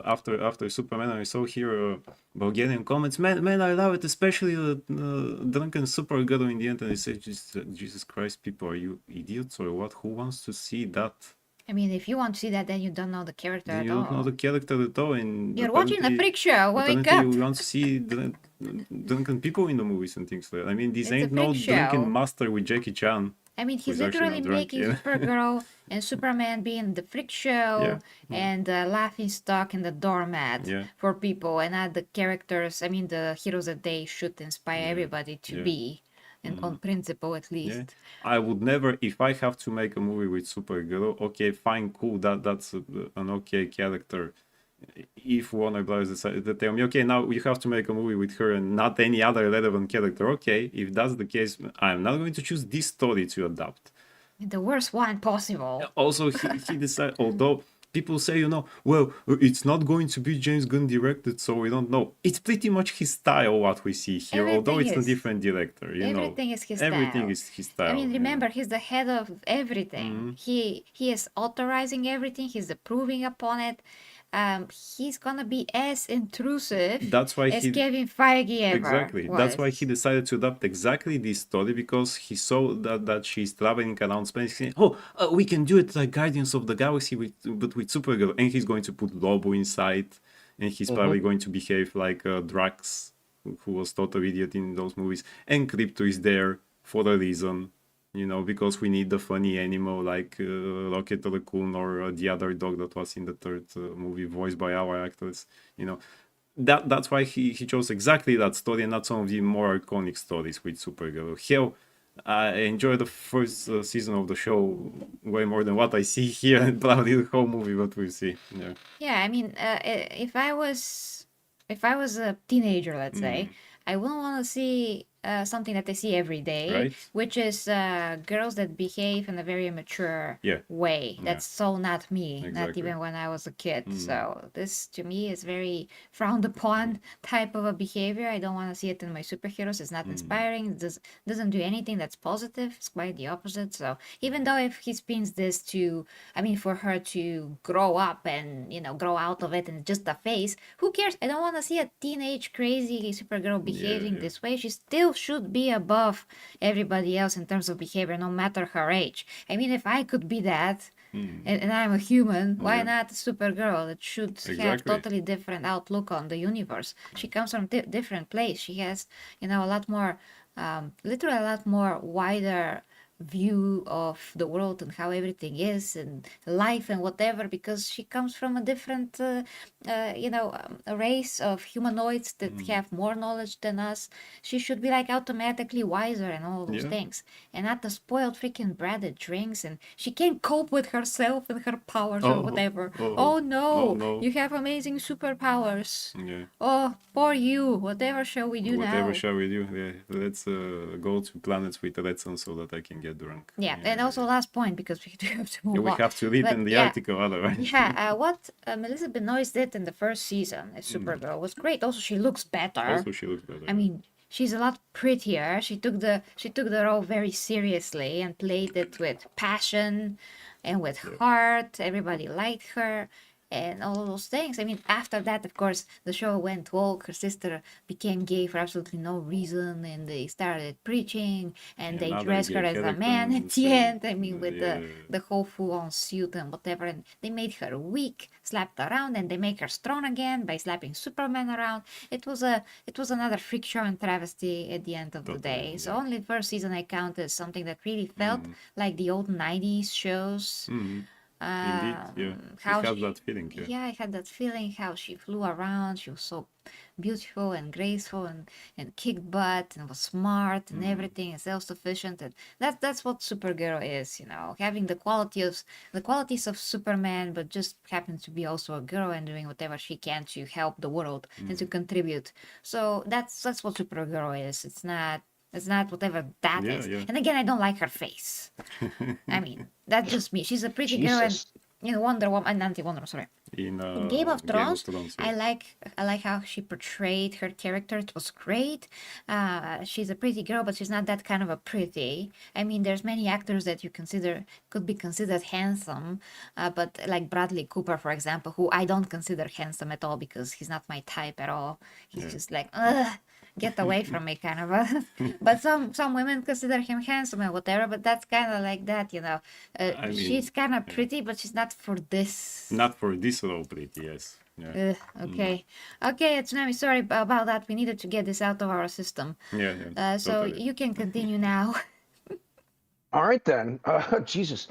after Superman. I saw here Bulgarian comments. Man, I love it, especially drunken Supergirl in the end. And I said, Jesus Christ, people, are you idiots or what? Who wants to see that? I mean, if you want to see that, then you don't know the character Then at you all. don't know the character at all, and You're watching a freak show. Wake apparently up! you want to see drunken people in the movies and things like that. I mean, this It's a ain't no freak show. drunken master with Jackie Chan. I mean, he's who's actually literally not drunk, making yeah. Supergirl and Superman being the freak show and the laughing stock and the doormat Yeah. for people, and not the characters. I mean, the heroes that they should inspire everybody to Yeah. be, and on principle at least. Yeah. I would never, if I have to make a movie with Supergirl, okay, fine, cool, that's an okay character. If Warner Brothers decided to tell me, okay, now you have to make a movie with her and not any other relevant character, okay, if that's the case, I'm not going to choose this story to adapt. The worst one possible. Also, he decided, although people say, well, it's not going to be James Gunn directed, so we don't know. It's pretty much his style, what we see here, although it's a different director, Everything is his style. Everything is his style. I mean, remember, he's the head of everything. He is authorizing everything. He's approving upon it. He's gonna be as intrusive That's why as Kevin Feige ever exactly. was. That's why he decided to adapt exactly this story, because he saw that she's traveling around space. Saying, we can do it like Guardians of the Galaxy, but with Supergirl, and he's going to put Lobo inside, and he's probably going to behave like Drax, who was total idiot in those movies, and Crypto is there for a reason. Because we need the funny animal like Rocket Raccoon or the other dog that was in the third movie, voiced by our actors. That's why he chose exactly that story and not some of the more iconic stories with Supergirl. Hell, I enjoyed the first season of the show way more than what I see here, and probably the whole movie, but we'll see. Yeah. Yeah, I mean, if I was a teenager, let's say, I wouldn't want to see something that I see every day, Right. which is girls that behave in a very mature way. That's so not me, not Exactly. even when I was a kid. So this, to me, is very frowned upon type of a behavior. I don't want to see it in my superheroes. It's not inspiring. It doesn't do anything that's positive. It's quite the opposite. So even though if he spins this to, I mean, for her to grow up and, grow out of it and just a face, who cares? I don't want to see a teenage crazy Supergirl behaving this way. She still should be above everybody else in terms of behavior, no matter her age. I mean, if I could be that, and I'm a human, why not Supergirl? It should have Exactly. totally different outlook on the universe. She comes from different place. She has, a lot more, literally a lot more wider view of the world and how everything is and life and whatever, because she comes from a different a race of humanoids that have more knowledge than us. She should be like automatically wiser and all those things, and not the spoiled freaking brat that drinks and she can't cope with herself and her powers or whatever. Oh no, you have amazing superpowers. Oh, poor you. Whatever shall we do now? Whatever shall we do? Yeah, let's go to planets with Ellison so that I can get drunk. Yeah, and also last point, because we do have to move We on. have to read But in the yeah, article otherwise. Yeah, what Melissa Benoist did in the first season as Supergirl was great. Also, she looks better. Also, she looks better. I mean, she's a lot prettier. She took the role very seriously and played it with passion and with heart. Everybody liked her. and all of those things. I mean, after that, of course, the show went woke. Her sister became gay for absolutely no reason, and they started preaching, and they Another dressed her gay as a character man in at the the series. end. I mean, with the whole full-on suit and whatever, and they made her weak, slapped around, and they make her strong again by slapping Superman around. It was another freak show and travesty at the end of the Totally, day. So yeah. only first season I count as something that really felt like the old '90s shows. Indeed, yeah. How It has that feeling, yeah. yeah, I had that feeling how she flew around. She was so beautiful and graceful and kicked butt and was smart and everything and self-sufficient, and that's what Supergirl is, having the qualities of Superman, but just happens to be also a girl and doing whatever she can to help the world and to contribute. So that's what Supergirl is. It's not whatever that Yeah, is. yeah. And again, I don't like her face. I mean, that's just me. She's a pretty girl, and Jesus. Wonder Woman, Wonder, sorry. In In Game of Game of Thrones, Thrones, I yeah. like how she portrayed her character. It was great. She's a pretty girl, but she's not that kind of a pretty. I mean, there's many actors that you could be considered handsome, but like Bradley Cooper, for example, who I don't consider handsome at all because he's not my type at all. He's just like, ugh, get away from me, kind of a. But some women consider him handsome and whatever. But that's kind of like that. I mean, She's kind of yeah. pretty, but she's not for this. Not for this role, pretty, yes. Yeah. Okay. Okay, Tsunami, sorry about that. We needed to get this out of our system. Yeah, yeah. So Totally. you can continue now. All right then. Jesus.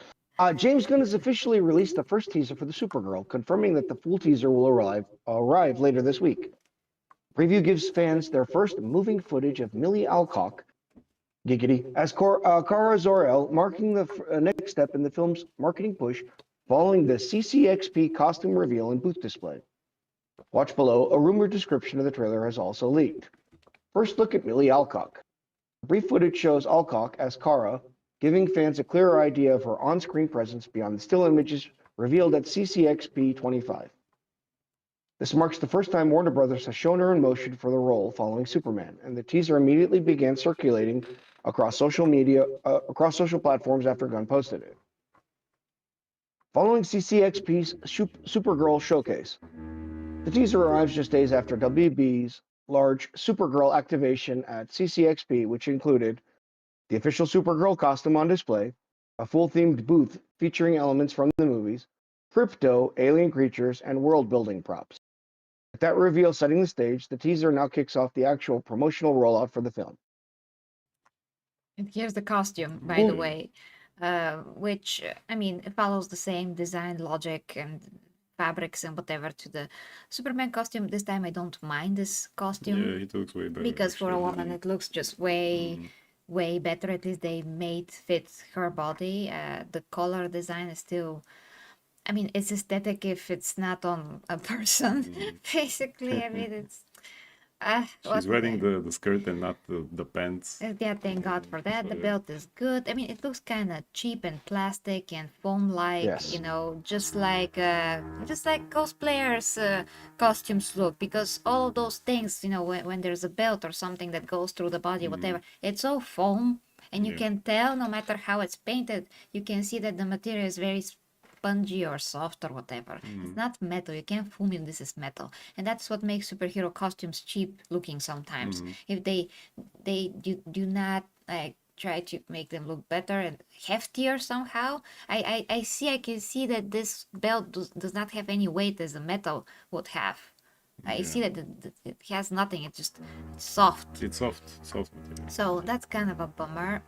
James Gunn has officially released the first teaser for the Supergirl, confirming that the full teaser will arrive later this week. Preview gives fans their first moving footage of Millie Alcock, giggity, as Kara Zor-El, marking the next step in the film's marketing push following the CCXP costume reveal and booth display. Watch below, a rumored description of the trailer has also leaked. First look at Millie Alcock. Brief footage shows Alcock as Kara, giving fans a clearer idea of her on-screen presence beyond the still images revealed at CCXP 25. This marks the first time Warner Brothers has shown her in motion for the role following Superman, and the teaser immediately began circulating across social platforms after Gunn posted it. Following CCXP's Supergirl showcase, the teaser arrives just days after WB's large Supergirl activation at CCXP, which included the official Supergirl costume on display, a full-themed booth featuring elements from the movies, crypto, alien creatures, and world-building props. With that reveal setting the stage, the teaser now kicks off the actual promotional rollout for the film. And here's the costume, by the way, which, I mean, it follows the same design logic and fabrics and whatever to the Superman costume. This time I don't mind this costume. Yeah, it looks way better. Because for a actually. woman it looks just way better. At least they made fit her body. The color design is still, I mean, it's aesthetic if it's not on a person. Basically, I mean, it's She's wearing the skirt and not the pants. yeah, thank God for that. So, The yeah. belt is good. I mean, it looks kind of cheap and plastic and foam-like, Yes. Just like cosplayers' costumes look. Because all of those things, when there's a belt or something that goes through the body, whatever, it's all foam, and you Yeah. can tell no matter how it's painted, you can see that the material is very spongy or soft or whatever. It's not metal. You can't fool me this is metal. And that's what makes superhero costumes cheap looking sometimes. If they do not like try to make them look better and heftier somehow. I can see that this belt does not have any weight as a metal would have. I see that it has nothing. It's just soft. It's soft material. So that's kind of a bummer.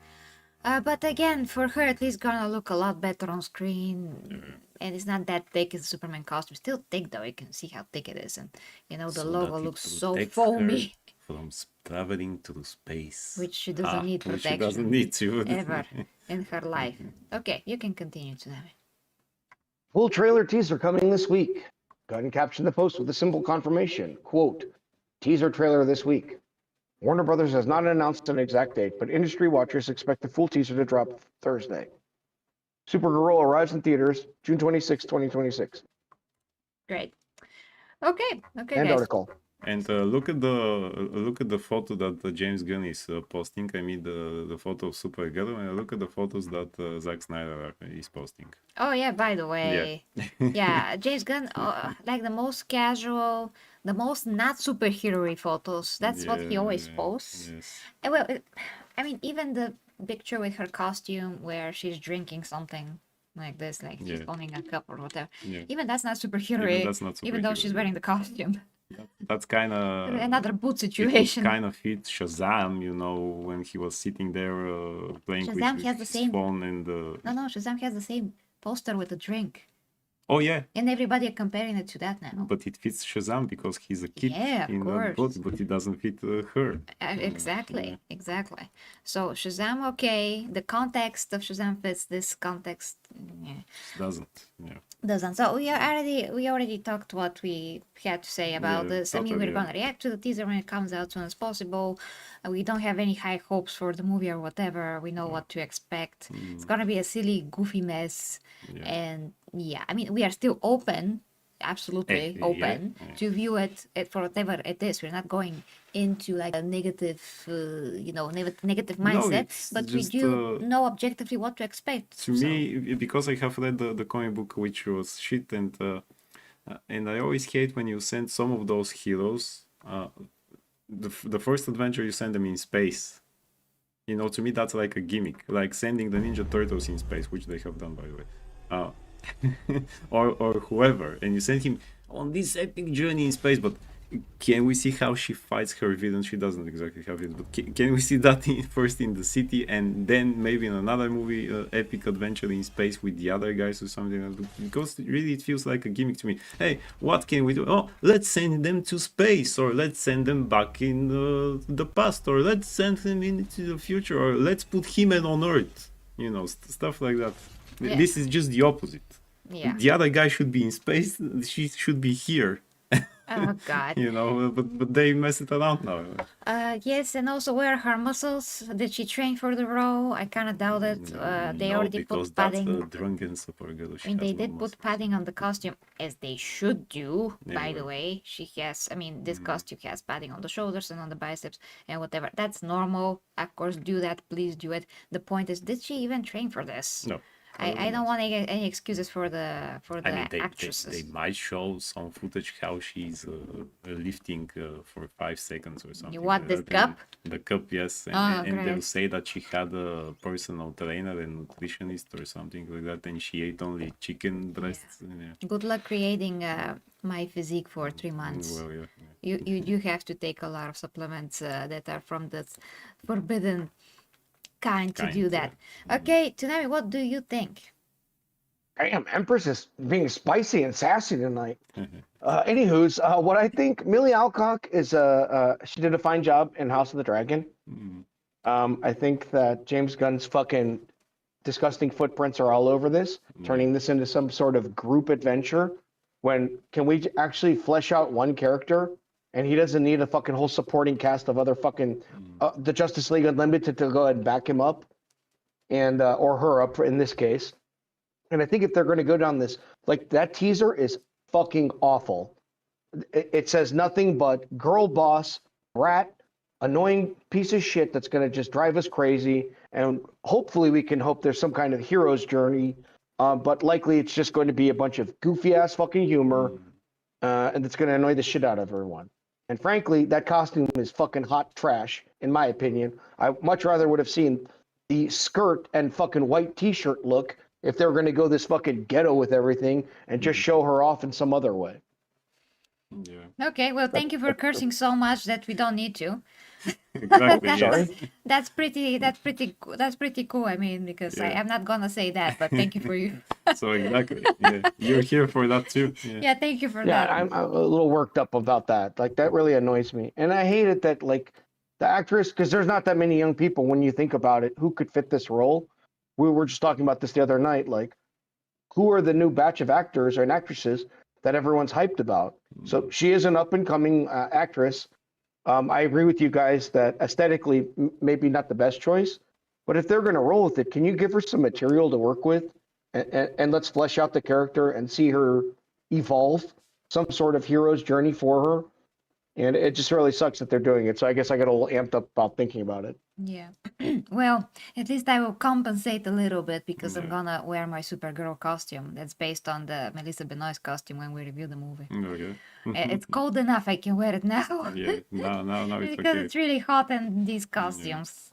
But again, for her, at least gonna look a lot better on screen, and it's not that thick as a Superman costume. Still thick though. You can see how thick it is, and the So logo that it looks so protects foamy, her from traveling through space. which she doesn't need Which she protection doesn't need to. ever in her life. Okay, you can continue, Tsunami. Full trailer teaser coming this week. Gunn captioned the post with a simple confirmation, quote, teaser trailer this week. Warner Brothers has not announced an exact date, but industry watchers expect the full teaser to drop Thursday. Supergirl arrives in theaters June 26, 2026. Great. Okay, End guys. article. And look at the photo that James Gunn is posting. I mean the photo of Supergirl, and look at the photos that Zack Snyder is posting. Oh yeah, by the Yeah. way, yeah, James Gunn, like the most casual, the most not superhero-y photos. That's what he always Yeah, posts. yes. And well, I mean, even the picture with her costume where she's drinking something like this, like she's Yeah. owning a cup or whatever. Yeah. Even that's not Even superhero-y, that's not even though superhero. she's Yeah. wearing the costume. That's kind of Another boot it would situation. kind of fit Shazam, you know, when he was sitting there playing Shazam with has the his same. phone and No, Shazam has the same poster with the drink. oh yeah, And everybody are comparing it to that now. but it fits Shazam because he's a kid Yeah, of in that course. boat, but it doesn't fit her. Exactly, exactly. So Shazam, okay. The context of Shazam fits this context. Yeah, Doesn't. Yeah. doesn't. So we already talked what we had to say about Yeah, this. I mean, totally, we're yeah. gonna react to the teaser when it comes out as soon as possible. We don't have any high hopes for the movie or whatever. We know what to expect. It's gonna be a silly, goofy mess, Yeah. and yeah, I mean, we are still open, absolutely yeah, open yeah. to view it for whatever it is. We're not going into like a negative, negative No, mindset, it's but we just do know objectively what to expect. to So me because I have read the comic book, which was shit, and I always hate when you send some of those heroes. The first adventure you send them in space. You know, to me that's like a gimmick, like sending the Ninja Turtles in space, which they have done by the way, or whoever, and you send him on this epic journey in space. But can we see how she fights her villain? She doesn't exactly have it, but can we see that first in the city, and then maybe in another movie, epic adventure in space with the other guys or something else? Because really it feels like a gimmick to me. Hey, what can we do? Oh, let's send them to space, or let's send them back in the past, or let's send them into the future, or let's put He-Man on Earth. You know, stuff like that. Yeah. This is just the opposite. yeah. The other guy should be in space. She should be here. Oh God. You know, but they mess it around now. Yes, and also where are her muscles? Did she train for the role? I kind of doubt it. They No, already because put that's padding. a drunken Supergirl. I mean, they did put padding on the costume, as they should do, by the Yeah. way. She has, I mean, this costume has padding on the shoulders and on the biceps and whatever. That's normal. Of course, do that. Please do it. The point is, did she even train for this? No. I don't want any excuses for the I mean, actresses. they might show some footage how she's lifting for 5 seconds or something. What, like this that. cup? And the cup, yes. And, Oh, and they'll great. say that she had a personal trainer and nutritionist or something like that, and she ate only chicken breasts. Yeah. Good luck creating my physique for 3 months. Well, yeah. You have to take a lot of supplements that are from the forbidden kind to do that. Okay, Tsunami, what do you think? Damn, Empress is being spicy and sassy tonight. Anywho's, what I think, Millie Alcock is she did a fine job in House of the Dragon. I think that James Gunn's fucking disgusting footprints are all over this, turning this into some sort of group adventure. When can we actually flesh out one character, and he doesn't need a fucking whole supporting cast of other fucking the Justice League Unlimited to go ahead and back him up, and or her up in this case. And I think if they're going to go down this, like that teaser is fucking awful. It says nothing but girl boss, rat, annoying piece of shit that's going to just drive us crazy. And hopefully we can hope there's some kind of hero's journey. But likely it's just going to be a bunch of goofy ass fucking humor. And it's going to annoy the shit out of everyone. And frankly, that costume is fucking hot trash, in my opinion. I much rather would have seen the skirt and fucking white t-shirt look if they were going to go this fucking ghetto with everything and just show her off in some other way. Yeah. Okay, well, thank you for cursing so much that we don't need to. Exactly. yes. Sorry? That's pretty cool. I mean, because Yeah. I'm not gonna say that, but thank you for you. So exactly. Yeah. You're here for that too. Yeah. Yeah, thank you for Yeah, that. I'm a little worked up about that. Like, that really annoys me. And I hate it that, like, the actress, because there's not that many young people when you think about it who could fit this role. We were just talking about this the other night. Like, who are the new batch of actors and actresses that everyone's hyped about? So she is an up and coming actress. I agree with you guys that aesthetically, maybe not the best choice. But if they're going to roll with it, can you give her some material to work with? And let's flesh out the character and see her evolve, some sort of hero's journey for her. And it just really sucks that they're doing it. So I guess I got a little amped up about thinking about it. Yeah. Well, at least I will compensate a little bit because I'm Yeah. gonna wear my Supergirl costume. That's based on the Melissa Benoist costume when we review the movie. Okay. It's cold enough I can wear it now. Yeah. Now it's Because okay. it's really hot in these costumes.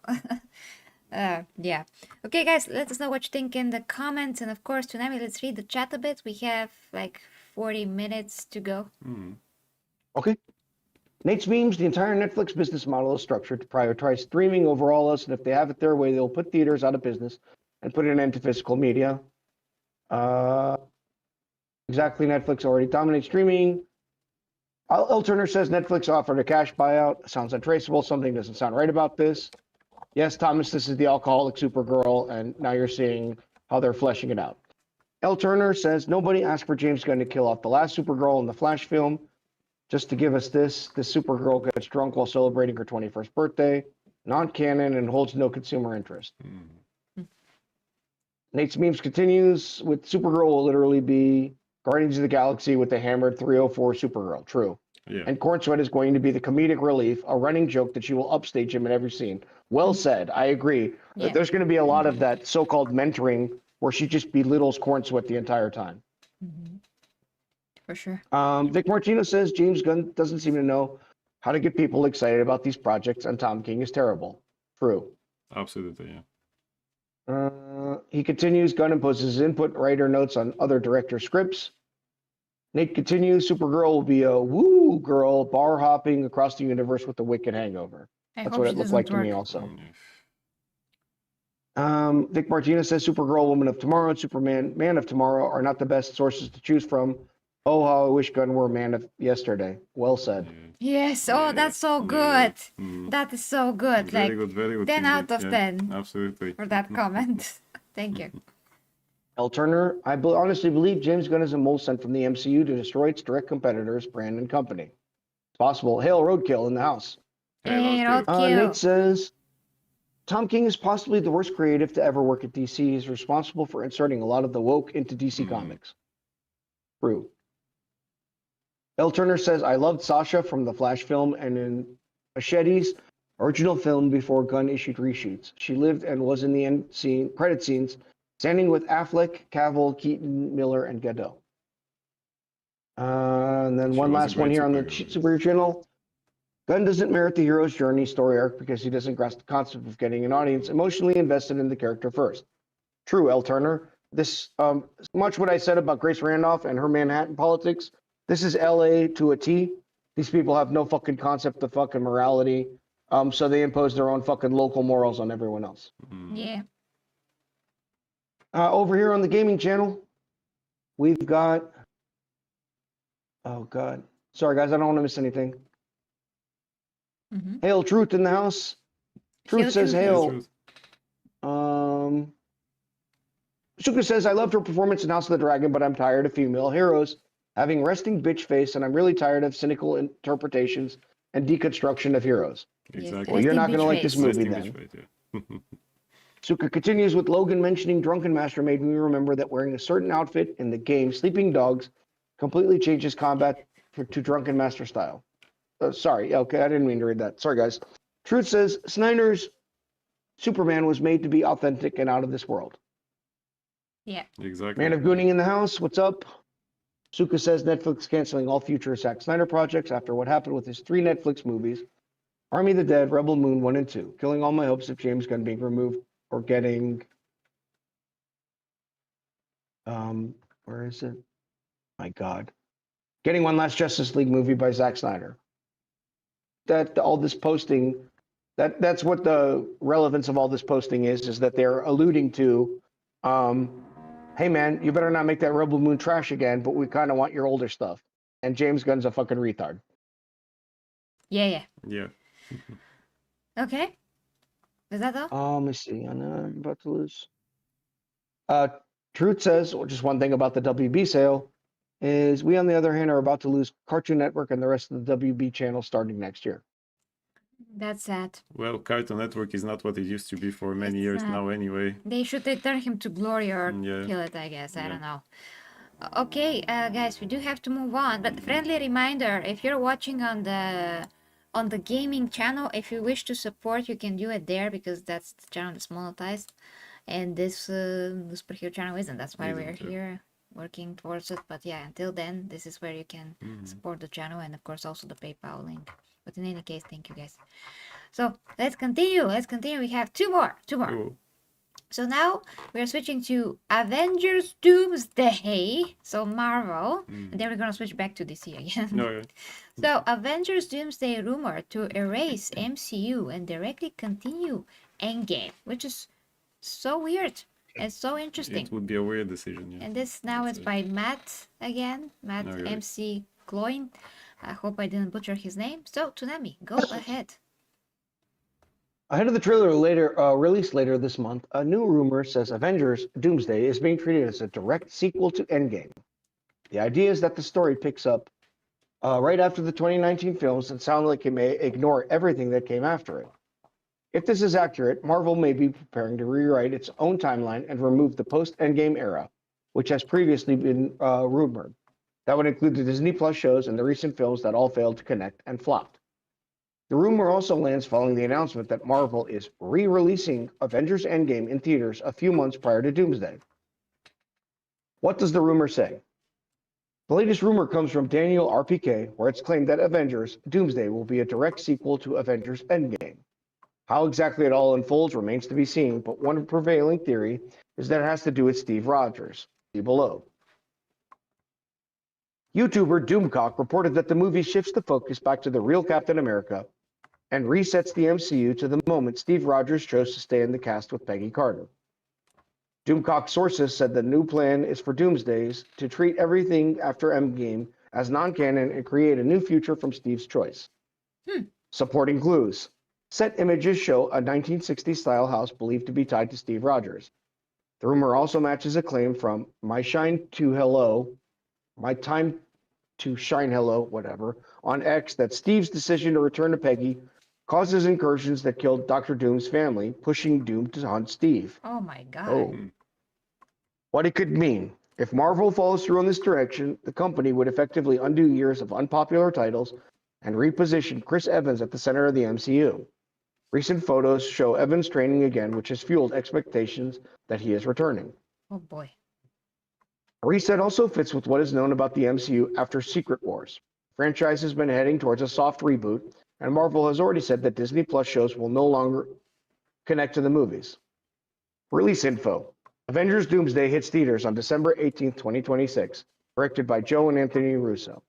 Yeah. Okay, guys, let us know what you think in the comments. And of course, Tsunami, let's read the chat a bit. We have like 40 minutes to go. Mm. Okay. Nate's memes, the entire Netflix business model is structured to prioritize streaming over all else, and if they have it their way, they'll put theaters out of business and put an end to physical media. Exactly, Netflix already dominates streaming. L. Turner says Netflix offered a cash buyout. Sounds untraceable. Something doesn't sound right about this. Yes, Thomas, this is the alcoholic Supergirl, and now you're seeing how they're fleshing it out. L. Turner says nobody asked for James Gunn to kill off the last Supergirl in the Flash film. Just to give us this Supergirl gets drunk while celebrating her 21st birthday, non-canon, and holds no consumer interest. Mm. Nate's memes continues with Supergirl will literally be Guardians of the Galaxy with the hammered 304 Supergirl. True. Yeah. And Corenswet is going to be the comedic relief, a running joke that she will upstage him in every scene. Well said. I agree. Yeah. There's going to be a lot of that so-called mentoring where she just belittles Corenswet the entire time. For sure. Vic Martino says James Gunn doesn't seem to know how to get people excited about these projects, and Tom King is terrible. True. Absolutely. Yeah. He continues, Gunn imposes his input, writer notes on other director scripts. Nate continues, Supergirl will be a woo girl bar hopping across the universe with a wicked hangover. I That's hope what she it looked doesn't like to me work. also. Mm. Vic Martinez says Supergirl, Woman of Tomorrow, and Superman, Man of Tomorrow are not the best sources to choose from. Oh, how I wish Gunn were Man of Yesterday. Well said. Yes. Yeah. Oh, that's so Yeah. good. Mm. That is so good. Very Like good. Very good. 10 indeed. out of Yeah, 10 Absolutely. for that comment. Thank you. L. Turner, I honestly believe James Gunn is a mole sent from the MCU to destroy its direct competitors, brand and company. It's possible. Hail Roadkill in the house. Hey, Roadkill. Roadkill. Nate says Tom King is possibly the worst creative to ever work at DC. He's responsible for inserting a lot of the woke into DC Comics. True. L. Turner says, I loved Sasha from the Flash film and in Machete's original film before Gunn issued reshoots. She lived and was in the end credit scenes, standing with Affleck, Cavill, Keaton, Miller, and Gadot. And then She one was a last one great here on the Supergirl. Superhero Channel. Gunn doesn't merit the hero's journey story arc because he doesn't grasp the concept of getting an audience emotionally invested in the character first. True, L. Turner. This much what I said about Grace Randolph and her Manhattan politics. This is LA to a T. These people have no fucking concept of fucking morality. So they impose their own fucking local morals on everyone else. Yeah. Over here on the gaming channel, we've got. Oh God, sorry guys, I don't want to miss anything. Mhm. Hail Truth in the house. Truth Hail says Truth. hail. Truth. Suka says, I loved her performance in House of the Dragon, but I'm tired of female heroes having resting bitch face, and I'm really tired of cynical interpretations and deconstruction of heroes. Exactly. Well, you're Resting not going to bitch like this face. movie Resting then. bitch face, yeah. Suka continues with Logan mentioning Drunken Master made me remember that wearing a certain outfit in the game Sleeping Dogs completely changes combat to Drunken Master style. Sorry, okay, I didn't mean to read that. Sorry, guys. Truth says Snyder's Superman was made to be authentic and out of this world. Yeah. Exactly. Man of Gooning in the house, what's up? Suka says Netflix canceling all future Zack Snyder projects after what happened with his 3 Netflix movies, Army of the Dead, Rebel Moon 1 and 2, killing all my hopes of James Gunn being removed or getting, where is it? My God. Getting one last Justice League movie by Zack Snyder. That all this posting, that's what the relevance of all this posting is that they're alluding to, hey man, you better not make that Rebel Moon trash again, but we kind of want your older stuff. And James Gunn's a fucking retard. Yeah. Yeah. Okay. Is that all? Let me see. I know I'm about to lose. Truth says, or just one thing about the WB sale, is we, on the other hand, are about to lose Cartoon Network and the rest of the WB channel starting next year. That's sad. Well, Cartoon Network is not what it used to be for many It's years sad. now anyway. They should return him to glory or Yeah. kill it, I guess. I Yeah. don't know. Okay, guys, we do have to move on. But friendly reminder: if you're watching on the gaming channel, if you wish to support, you can do it there because that's the channel that's monetized, and this the superhero channel isn't. That's why we're Isn't, yeah. here working towards it. But yeah, until then, this is where you can Mhm. support the channel, and of course also the PayPal link. But in any case, thank you guys. So let's continue. Let's continue. We have two more. Two more. Cool. So now we're switching to Avengers Doomsday, so Marvel, and then we're gonna switch back to DC again. No, yeah. So Avengers Doomsday rumor to erase MCU and directly continue Endgame, which is so weird and so interesting. It would be a weird decision, yeah. And this now That's is it. by Matt again, Matt Okay. MC Cloyne. I hope I didn't butcher his name. So Tsunami, go ahead. Ahead of the trailer released later this month, a new rumor says Avengers Doomsday is being treated as a direct sequel to Endgame. The idea is that the story picks up right after the 2019 films and sound like it may ignore everything that came after it. If this is accurate, Marvel may be preparing to rewrite its own timeline and remove the post-Endgame era, which has previously been rumored. That would include the Disney Plus shows and the recent films that all failed to connect and flopped. The rumor also lands following the announcement that Marvel is re-releasing Avengers Endgame in theaters a few months prior to Doomsday. What does the rumor say? The latest rumor comes from Daniel RPK, where it's claimed that Avengers Doomsday will be a direct sequel to Avengers Endgame. How exactly it all unfolds remains to be seen, but one prevailing theory is that it has to do with Steve Rogers. See below. YouTuber Doomcock reported that the movie shifts the focus back to the real Captain America and resets the MCU to the moment Steve Rogers chose to stay in the cast with Peggy Carter. Doomcock sources said the new plan is for Doomsdays to treat everything after Endgame as non-canon and create a new future from Steve's choice. Supporting clues. Set images show a 1960s-style house believed to be tied to Steve Rogers. The rumor also matches a claim from My Time to Shine Hello, whatever, on X that Steve's decision to return to Peggy causes incursions that killed Dr. Doom's family, pushing Doom to hunt Steve. Oh my god. Oh. What it could mean. If Marvel follows through in this direction, the company would effectively undo years of unpopular titles and reposition Chris Evans at the center of the MCU. Recent photos show Evans training again, which has fueled expectations that he is returning. Oh boy. A reset also fits with what is known about the MCU after Secret Wars. The franchise has been heading towards a soft reboot, and Marvel has already said that Disney Plus shows will no longer connect to the movies. Release info. Avengers Doomsday hits theaters on December 18th, 2026, directed by Joe and Anthony Russo.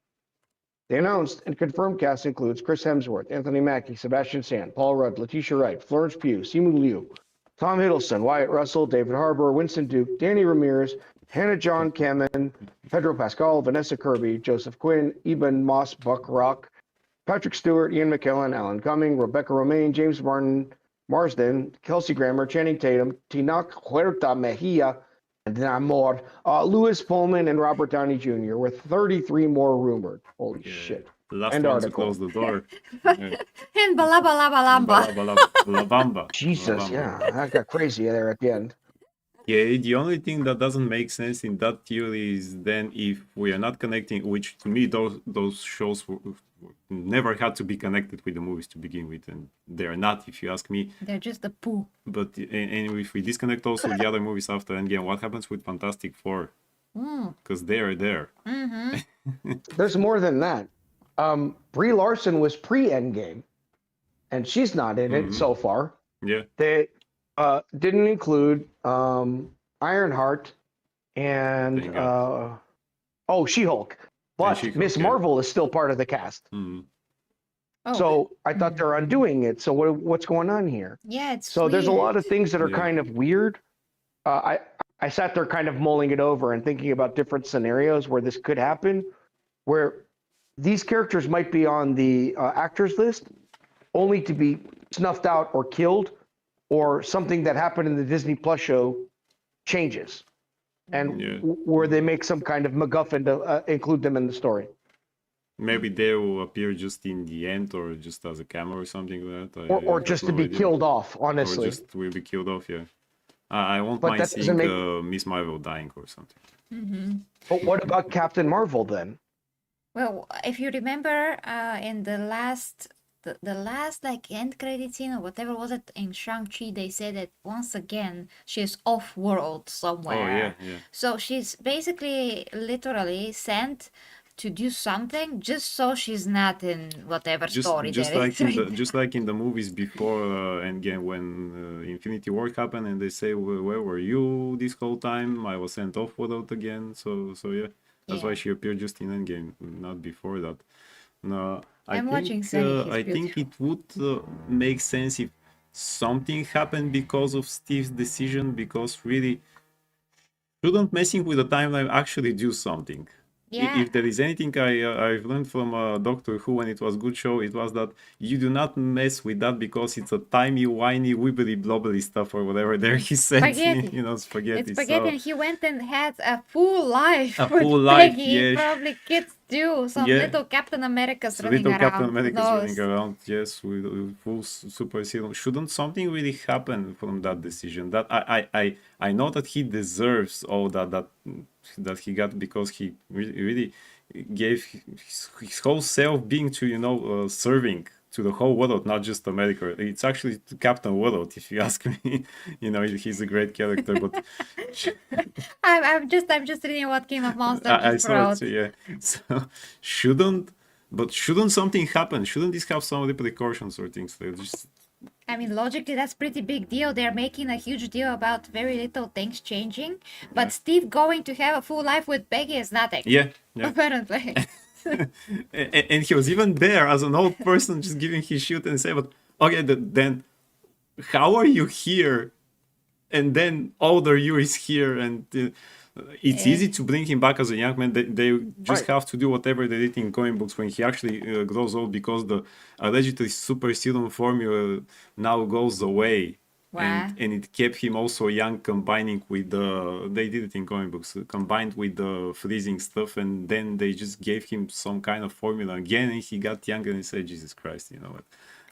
The announced and confirmed cast includes Chris Hemsworth, Anthony Mackie, Sebastian Stan, Paul Rudd, Letitia Wright, Florence Pugh, Simu Liu, Tom Hiddleston, Wyatt Russell, David Harbour, Winston Duke, Danny Ramirez, Hannah John Kamen, Pedro Pascal, Vanessa Kirby, Joseph Quinn, Eben Moss Buckrock, Patrick Stewart, Ian McKellen, Alan Cumming, Rebecca Romaine, James Martin, Marsden, Kelsey Grammer, Channing Tatum, Tinoch Huerta Mejia, and Namor, Louis Pullman, and Robert Downey Jr., with 33 more rumored. Holy shit. The last End one article. to close the door. Yeah. And balaba laba lamba. Labamba. Jesus, Labamba. yeah, that got crazy there at the end. Yeah, the only thing that doesn't make sense in that theory is then if we are not connecting, which to me those shows never had to be connected with the movies to begin with, and they are not, if you ask me. They're just the poo. But and if we disconnect also the other movies after Endgame, what happens with Fantastic Four? Because they are there. There's more than that. Brie Larson was pre-Endgame, and she's not in it so far. Yeah. They didn't include Ironheart and She-Hulk. But She-Hulk, Miss yeah. Marvel is still part of the cast. Oh, So I thought they're undoing it. So what's going on here? yeah, it's So there's a weird. lot of things that are Yeah. kind of weird. I sat there kind of mulling it over and thinking about different scenarios where this could happen, where these characters might be on the actors list only to be snuffed out or killed, or something that happened in the Disney Plus show changes, and Yeah. where they make some kind of MacGuffin to include them in the story. Maybe they will appear just in the end or just as a camera or something like that. Or I just have to no be idea. killed off, Or honestly. just will be killed off, yeah. I won't But mind that doesn't seeing make- Miss Marvel dying or something. Mm-hmm. But what about Captain Marvel then? Well, if you remember, in the last like end credit scene or whatever was it in Shang-Chi, they said that once again she's off-world Oh yeah, somewhere. yeah. So she's basically literally sent to do something just so she's not in whatever story there is right Just like in the movies before Endgame when Infinity War happened and they say where were you this whole time? I was sent off without again. So yeah, that's why Yeah. she appeared just in Endgame, not before that. No, I'm watching Sunny, he's I think beautiful. it would make sense if something happened because of Steve's decision, because really shouldn't messing with the timeline actually do something. Yeah. If there is anything I've learned from Doctor Who when it was good show, it was that you do not mess with that because it's a timey, whiny, wibbly, blobbly stuff or whatever there he said, Spaghetti. you know, It's spaghetti. spaghetti, So and he went and had a full life a with full life, Peggy. yeah, Probably kids do. Some yeah. little Captain America's So running little Captain around. Who America is running knows? around, yes, with full super serum. Shouldn't something really happen from that decision? That I know that he deserves all that he got because he really gave his whole self being to serving to the whole world, not just America. It's actually to Captain World, if you ask me. He's a great character, but I'm just reading what King of Monsters I just saw it wrote. too, yeah. So shouldn't something happen? Shouldn't this have some repercussions or things like just I mean, logically, that's pretty big deal. They're making a huge deal about very little things changing, but yeah. Steve going to have a full life with Peggy is nothing, Yeah, yeah. apparently. And he was even there as an old person just giving his shit and say, but okay, then how are you here? And then older you is here, and it's Eh, easy to bring him back as a young man. They just Right. have to do whatever they did in comic books when he actually grows old, because the allegedly super serum formula now goes away. wow. And it kept him also young, combining with the they did it in comic books, combined with the freezing stuff, and then they just gave him some kind of formula again, and he got younger, and he said, Jesus Christ, you know what,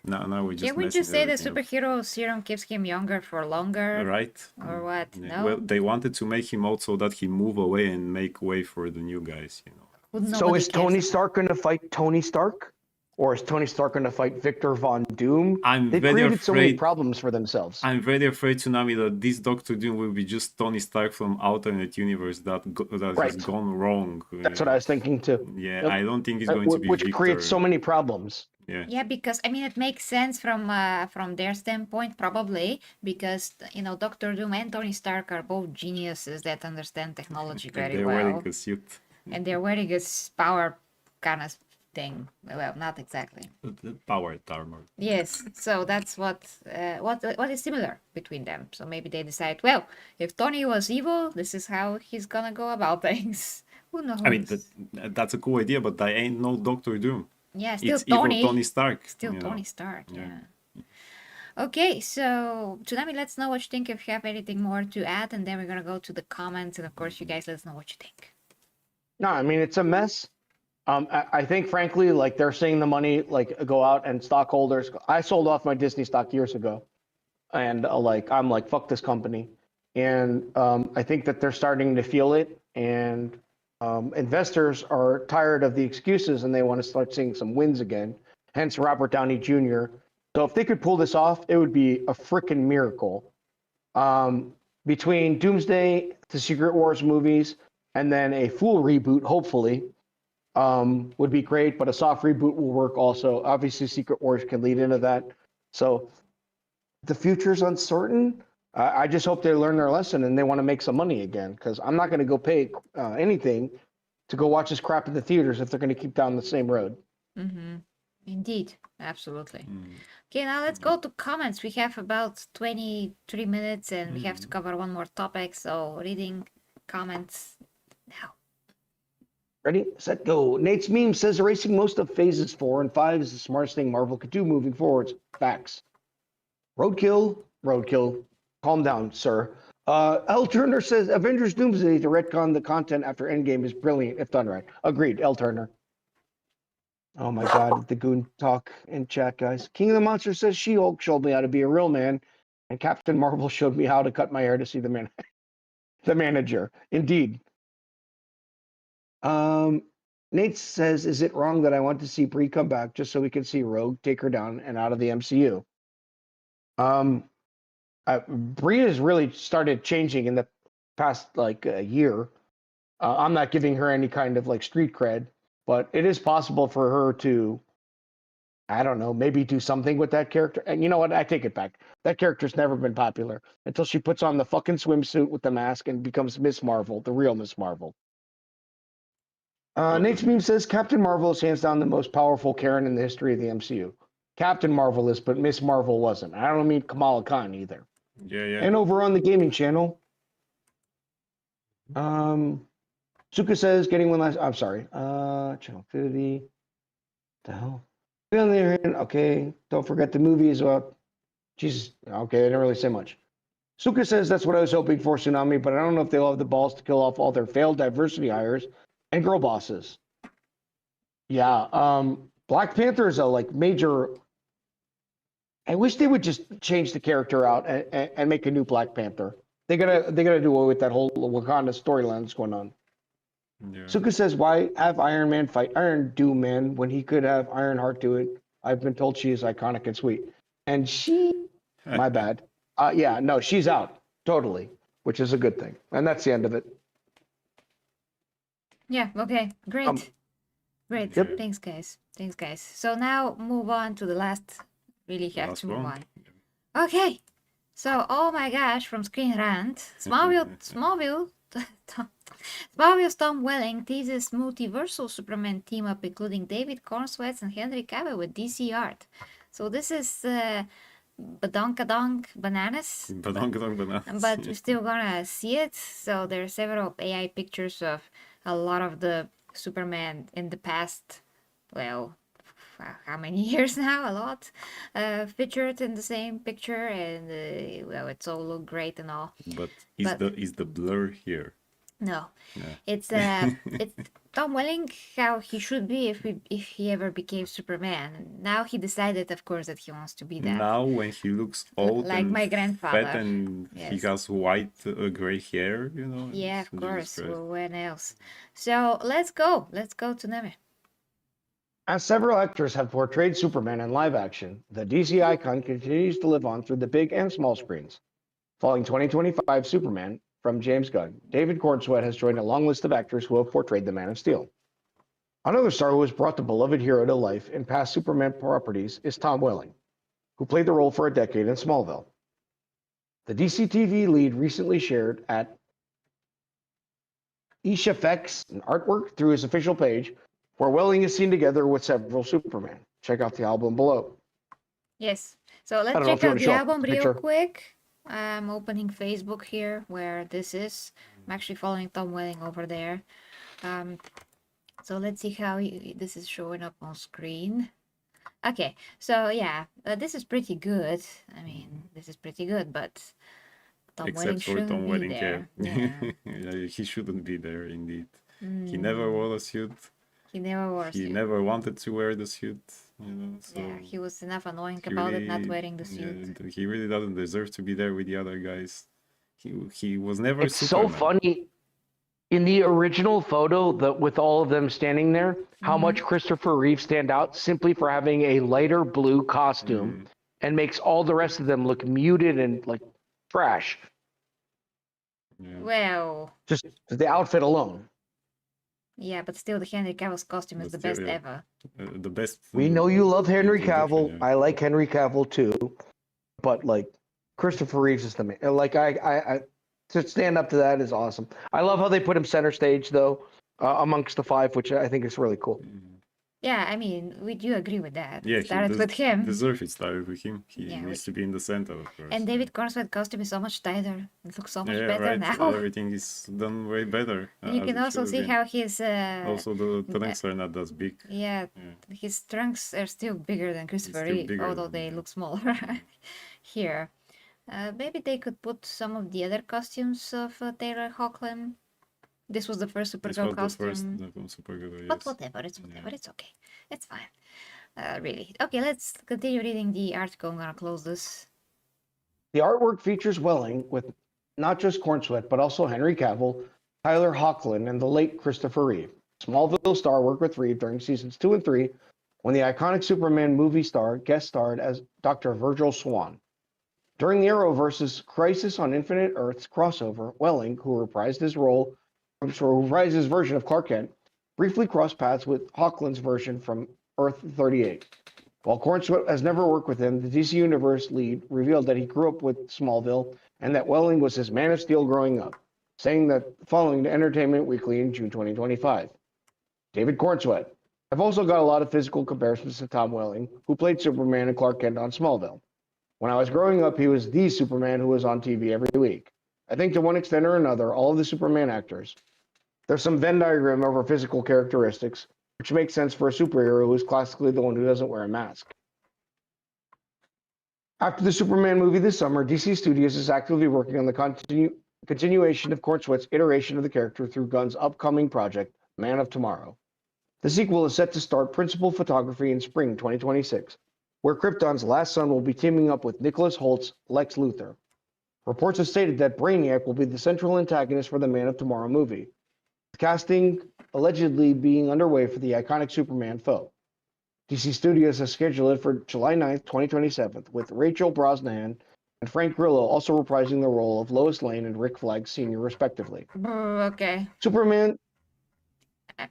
now we're Can just we just messing say the everything up. superhero serum keeps him younger for longer? Right. Or what? Yeah. Well, No? they wanted to make him out so that he move away and make way for the new guys, you know. So Nobody is cares Tony about. Stark going to fight Tony Stark? Or is Tony Stark going to fight Victor Von Doom? I'm They've very created so many afraid. problems for themselves. I'm very afraid, Tsunami, that this Doctor Doom will be just Tony Stark from alternate universe that has Right. gone wrong. That's what I was thinking too. Yeah, Yep. I don't think it's going to be Which creates so Victor. many problems. Yeah, Yeah, because I mean it makes sense from their standpoint probably because Doctor Doom and Tony Stark are both geniuses that understand technology and very they're wearing well, a suit. and they're wearing this power kind of thing. Well, not exactly. The powered armor. Yes, so that's what is similar between them. So maybe they decide, well, if Tony was evil, this is how he's gonna go about things. Who I mean, knows? that's a cool idea, but I ain't no Doctor Doom. Yeah, still It's evil Tony Tony. Stark, Still you know. Tony Stark, Yeah. yeah. Okay, so Tsunami, let's know what you think if you have anything more to add, and then we're gonna go to the comments, and of course, you guys let us know what you think. No, I mean it's a mess. I think frankly, like they're seeing the money like go out and stockholders. I sold off my Disney stock years ago, and I'm like fuck this company, and I think that they're starting to feel it, and investors are tired of the excuses and they want to start seeing some wins again. Hence Robert Downey Jr. So if they could pull this off, it would be a freaking miracle. Um, Between Doomsday, the Secret Wars movies, and then a full reboot, hopefully, would be great. But a soft reboot will work also. Obviously, Secret Wars can lead into that. So the future's uncertain. I just hope they learn their lesson and they want to make some money again, because I'm not going to go pay anything to go watch this crap in the theaters if they're going to keep down the same road. Mm-hmm. Indeed, absolutely. Mm. Okay, now let's go to comments. We have about 23 minutes, and we have to Mm. cover one more topic. So reading comments now. Ready, set, go. Nate's meme says erasing most of phases 4 and 5 is the smartest thing Marvel could do moving forwards. Facts. Roadkill, roadkill. Calm down, sir. L. Turner says Avengers Doomsday to retcon the content after Endgame is brilliant if done right. Agreed, L. Turner. Oh my God, the goon talk in chat, guys. King of the Monsters says She-Hulk showed me how to be a real man, and Captain Marvel showed me how to cut my hair to see the manager. Indeed. Nate says, "Is it wrong that I want to see Brie come back just so we can see Rogue take her down and out of the MCU?" Brie has really started changing in the past like a year. I'm not giving her any kind of like street cred, but it is possible for her to, I don't know, maybe do something with that character. And you know what? I take it back. That character's never been popular until she puts on the fucking swimsuit with the mask and becomes Miss Marvel, the real Miss Marvel. Nate's meme says Captain Marvel is hands down the most powerful Karen in the history of the MCU. Captain Marvel is, but Miss Marvel wasn't. I don't mean Kamala Khan either. Yeah. And over on the gaming channel, Suka says getting one last. I'm sorry. Channel 50. The hell? Okay. Don't forget the movie as well. Jesus. Okay, they didn't really say much. Suka says that's what I was hoping for, Tsunami, but I don't know if they'll have the balls to kill off all their failed diversity hires and girl bosses. Yeah. Black Panther is a like major. I wish they would just change the character out and make a new Black Panther. They gotta do away with that whole Wakanda storyline that's going on. Yeah. Suka says, "Why have Iron Man fight Iron Doom Man when he could have Ironheart do it? I've been told she is iconic and sweet." And she, my bad. Yeah, no, she's out totally, which is a good thing. And that's the end of it. Yeah, okay, great. Great. Yep. Thanks, guys. Thanks, guys. So now move on to the last. Really have Last to move one. on. Okay. So, oh my gosh, from Screen Rant, Smallville's Tom Welling teases multiversal Superman team up, including David Corenswet and Henry Cavill with DC art. So this is badonkadonk bananas. Badonkadonk bananas. But we're still gonna see it. So there are several AI pictures of a lot of the Superman in the past. Well, how many years now? A lot. Featured in the same picture, and well, it's all look great and all. But is the blur here? No, Yeah. it's Tom Welling how he should be if he ever became Superman. Now he decided, of course, that he wants to be that. Now when he looks old like and my grandfather. fat and he Yes. has white gray hair, you know. Yeah, it's of Jesus course. Christ. Well, when else? So let's go. Let's go to Neme. As several actors have portrayed Superman in live action, the DC icon continues to live on through the big and small screens. Following 2025 Superman from James Gunn, David Corenswet has joined a long list of actors who have portrayed the Man of Steel. Another star who has brought the beloved hero to life in past Superman properties is Tom Welling, who played the role for a decade in Smallville. The DC TV lead recently shared at Ishafx an artwork through his official page where Welling is seen together with several Superman. Check out the album below. Yes. So let's don't know if check you out wanna the show album the real picture. quick. I'm opening Facebook here where this is. I'm actually following Tom Welling over there. So let's see how this is showing up on screen. Okay, so yeah, this is pretty good. I mean, this is pretty good, but Tom Welling Except for shouldn't Tom be Welling, there. yeah. Yeah. Yeah, he shouldn't be there indeed. He never wore a suit. He never wore a He suit. never wanted to wear the suit, you know. So Yeah, he was enough annoying he about it not really- wearing the suit. yeah, he really doesn't deserve to be there with the other guys. He was never It's Superman. so funny. In the original photo, with all of them standing there, how much Christopher Reeve stand out simply for having a lighter blue costume and makes all the rest of them look muted and like trash. Yeah. Well, Just the outfit alone. yeah, but still, the Henry Cavill's costume is But the still, best yeah. ever. The best. We know you love Henry Cavill. introduction, yeah. I like Henry Cavill too, but like Christopher Reeves is the man. Like I to stand up to that is awesome. I love how they put him center stage though, amongst the five, which I think is really cool. Yeah, I mean, we do agree with that. Yeah, It started he with him. deserve it started with him. He Yeah, needs to be in the center, of course. And David Corenswet costume is so much tighter. It looks so much yeah, better right. now. Everything is done way better. You as can it also should see have been. how his Also, the trunks are not as big. yeah, his trunks are still bigger than Christopher still Reeve, bigger, although they look smaller here. Maybe they could put some of the other costumes of Taylor Hoechlin. This was the first This Supergirl was the first costume. Supergirl, But yes. whatever, it's whatever, it's okay. It's fine. Really. Okay, let's continue reading the article. I'm gonna close this. The artwork features Welling with not just Cornsweet, but also Henry Cavill, Tyler Hoechlin, and the late Christopher Reeve. Smallville star worked with Reeve during seasons 2 and 3 when the iconic Superman movie star guest starred as Dr. Virgil Swan. During the Arrowverse's Crisis on Infinite Earths crossover, Welling, who reprised his version of Clark Kent, briefly crossed paths with Hoagland's version from Earth 38. While Corenswet has never worked with him, the DC Universe lead revealed that he grew up with Smallville and that Welling was his Man of Steel growing up, saying that following to Entertainment Weekly in June 2025. David Corenswet. I've also got a lot of physical comparisons to Tom Welling, who played Superman and Clark Kent on Smallville. When I was growing up, he was the Superman who was on TV every week. I think to one extent or another, all of the Superman actors, there's some Venn diagram over physical characteristics, which makes sense for a superhero who is classically the one who doesn't wear a mask. After the Superman movie this summer, DC Studios is actively working on the continuation of Corenswet's iteration of the character through Gunn's upcoming project, Man of Tomorrow. The sequel is set to start principal photography in spring 2026, where Krypton's last son will be teaming up with Nicholas Holt's Lex Luthor. Reports have stated that Brainiac will be the central antagonist for the Man of Tomorrow movie, with casting allegedly being underway for the iconic Superman foe. DC Studios has scheduled it for July 9th, 2027, with Rachel Brosnahan and Frank Grillo also reprising the role of Lois Lane and Rick Flag Sr., respectively. Okay. Superman.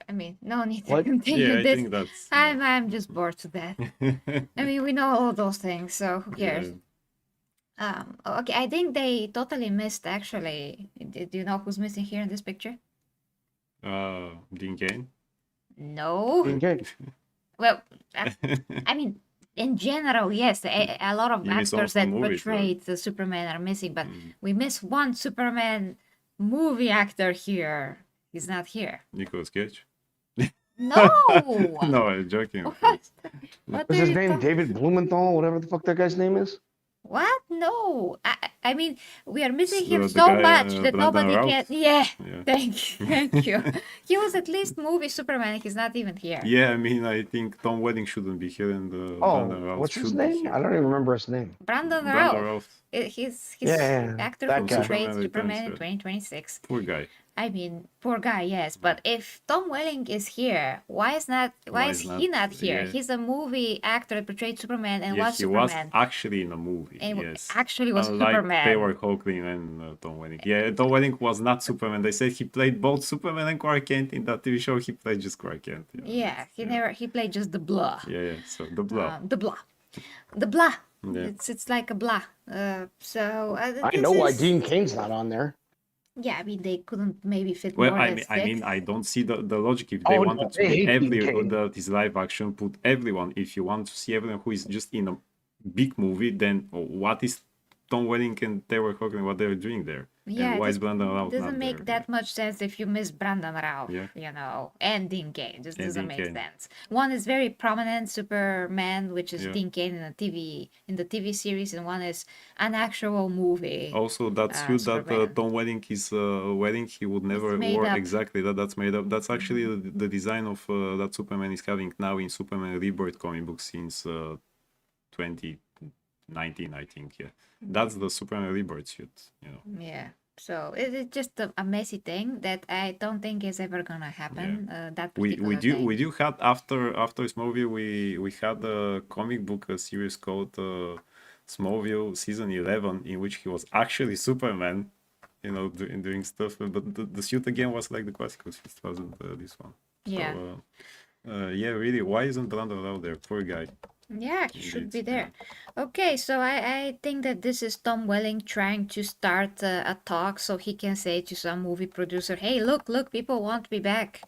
I mean, no need to What? continue Yeah, I this. think that's. I'm just bored to death. I mean, we know all those things, so who cares? Okay, I think they totally missed, actually. Do you know who's missing here in this picture? Dean Cain. No. Okay. Well, I mean, in general, yes, a lot of You miss actors some that movies, portrayed the Superman are missing, but Mm. we miss one Superman movie actor here. He's not here. Nicolas Cage. No. No, I'm joking. Of What? course. What What's are his you name? talking? David Blumenthal, whatever the fuck that guy's name is? What? No. I mean, we are missing him The so guy, much that Brandon nobody Routh. can. Yeah. Yeah. Thank you. Thank you. He was at least movie Superman. He's not even here. Yeah, I mean, I think Tom Welling shouldn't be here, and Oh, Brandon Routh what's his should be name? here. I don't even remember his name. Brandon Brandon Routh. Routh. He's Yeah, actor that who guy. portrayed Superman Superman in Returns, 2026. Poor guy. I mean, poor guy, yes. But if Tom Welling is here, why is he not here? Yeah. He's a movie actor that portrayed Superman and Yeah, was he was Superman. actually in a movie. And Yes. actually was Unlike Superman. Taylor Hoechlin and Tom Welling. Yeah, Tom Welling was not Superman. They said he played both Superman and Clark Kent in that TV show. He played just Clark Kent. Yeah, he played just the blah. Yeah. So the blah. The blah. The blah. Yeah. It's like a blah. I know why Dean Cain's not on there. Yeah, I mean they couldn't maybe fit Well, more I than mean, six. I don't see the logic. If they Oh, no, wanted to they be hate Dean Cain. this live action, put everyone. If you want to see everyone who is just in a big movie, then what is Tom Welling and Taylor Hoechlin, what they're doing there? Yeah, And why is this Brandon Routh doesn't not make there? that much sense if you miss Brandon Routh, Yeah. you know, and Dean Cain. Just And doesn't Dean make Cain. sense. One is very prominent Superman, which is Yeah. Dean Cain in the TV series, and one is an actual movie. Also, that suit that Superman. Tom Welling is wearing, he would never made wear up. exactly that. That's made up. That's actually the design of that Superman is having now in Superman Rebirth comic book since 2019, I think. Yeah, that's the Superman Rebirth suit. You know. Yeah. So it's just a messy thing that I don't think is ever gonna happen. That We particular do thing. had after this movie we had a comic book series called Smallville season 11 in which he was actually Superman, you know, doing stuff. But the suit again was like the classical suit. It wasn't this one. Yeah. So, yeah, really, why isn't Blunders out there? Poor guy. Yeah, he should be Indeed, there. Okay, so I think that this is Tom Welling trying to start a talk so he can say to some movie producer, "Hey, look, people want me back,"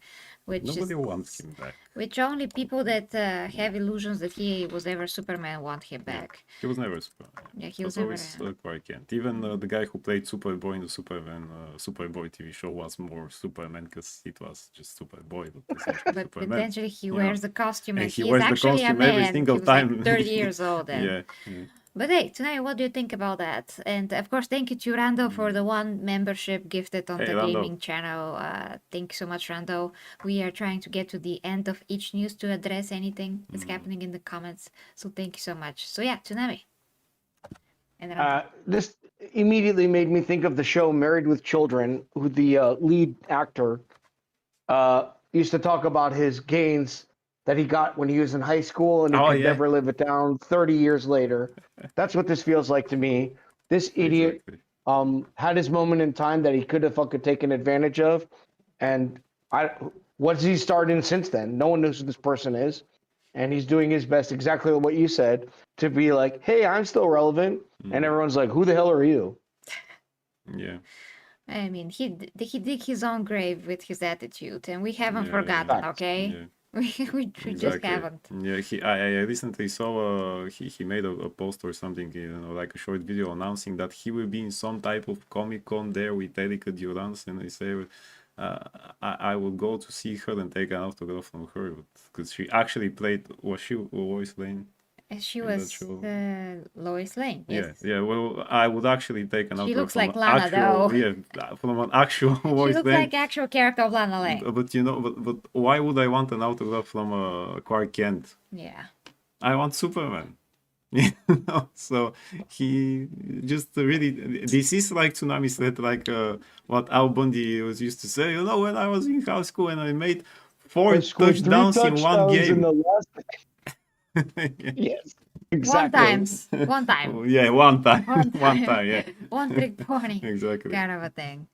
Nobody wants him back. which only people that have illusions that he was ever Superman want him back. He was never Superman. Yeah, he was always never. Clark Kent. Even the guy who played Superboy in the Superboy TV show was more Superman because it was just Superboy. But, But Superman. eventually he Yeah. wears the costume And and he he is wears the actually a costume every man. single He was like time. 30 years old then. Yeah. But hey, tonight, what do you think about that? And of course, thank you to Rando for the one membership gifted on Hey, the Rando. gaming channel. Thank you so much, Rando. We are trying to get to the end of each news to address anything that's happening in the comments. So thank you so much. So yeah, Tsunami. And Rando. This immediately made me think of the show Married with Children, who the lead actor, used to talk about his gains that he got when he was in high school and he Oh, could yeah. never live it down 30 years later. That's what this feels like to me. This idiot had his moment in time that he could have fucking taken advantage of. And what's he started since then? No one knows who this person is. And he's doing his best, exactly what you said, to be like, hey, I'm still relevant. And everyone's like, who the hell are you? Yeah. I mean, he dig his own grave with his attitude, and we haven't Yeah, forgotten, Facts. okay? Yeah. We just haven't. Yeah, I recently saw he made a post or something, like a short video announcing that he will be in some type of Comic Con there with Erika Durance, and he said, I will go to see her and take an autograph from her because she actually played, was she Lois Lane? She in that was show? Lois Lane. Yes. Yeah. Well, I would actually take an She autograph looks from like an Lana, actual, though. yeah, from an actual She Lois looks Lane. like actual character of Lana Lane. But but why would I want an autograph from Clark Kent? Yeah. I want Superman. So he just really, this is like Tsunami said, like what Al Bundy was used to say, when I was in high school and I made 4 I scored 3 touchdowns in one touchdowns in game. the last. Yes, exactly. One time. Yeah, one time. One One time, yeah. One trick pony. Exactly. Kind of a thing.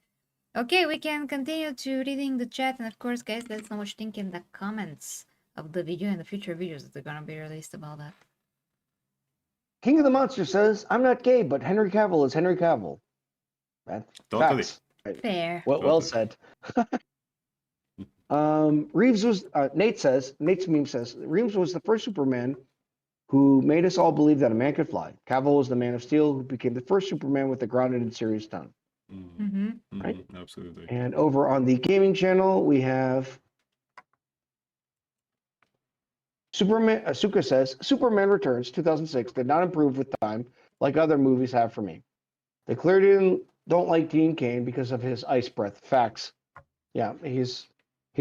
Okay, we can continue to reading the chat, and of course, guys, let us know what you think in the comments of the video and the future videos that are gonna be released about that. King of the Monster says, I'm not gay, but Henry Cavill is Henry Cavill. That's Totally. facts. Fair. Well said. Reeves was, Nate's meme says, Reeves was the first Superman who made us all believe that a man could fly. Cavill was the Man of Steel who became the first Superman with a grounded and serious tone. Right? Absolutely. And over on the gaming channel, we have Superman. Asuka says, Superman Returns 2006 did not improve with time like other movies have for me. They clearly don't like Dean Cain because of his ice breath. Facts. Yeah, he's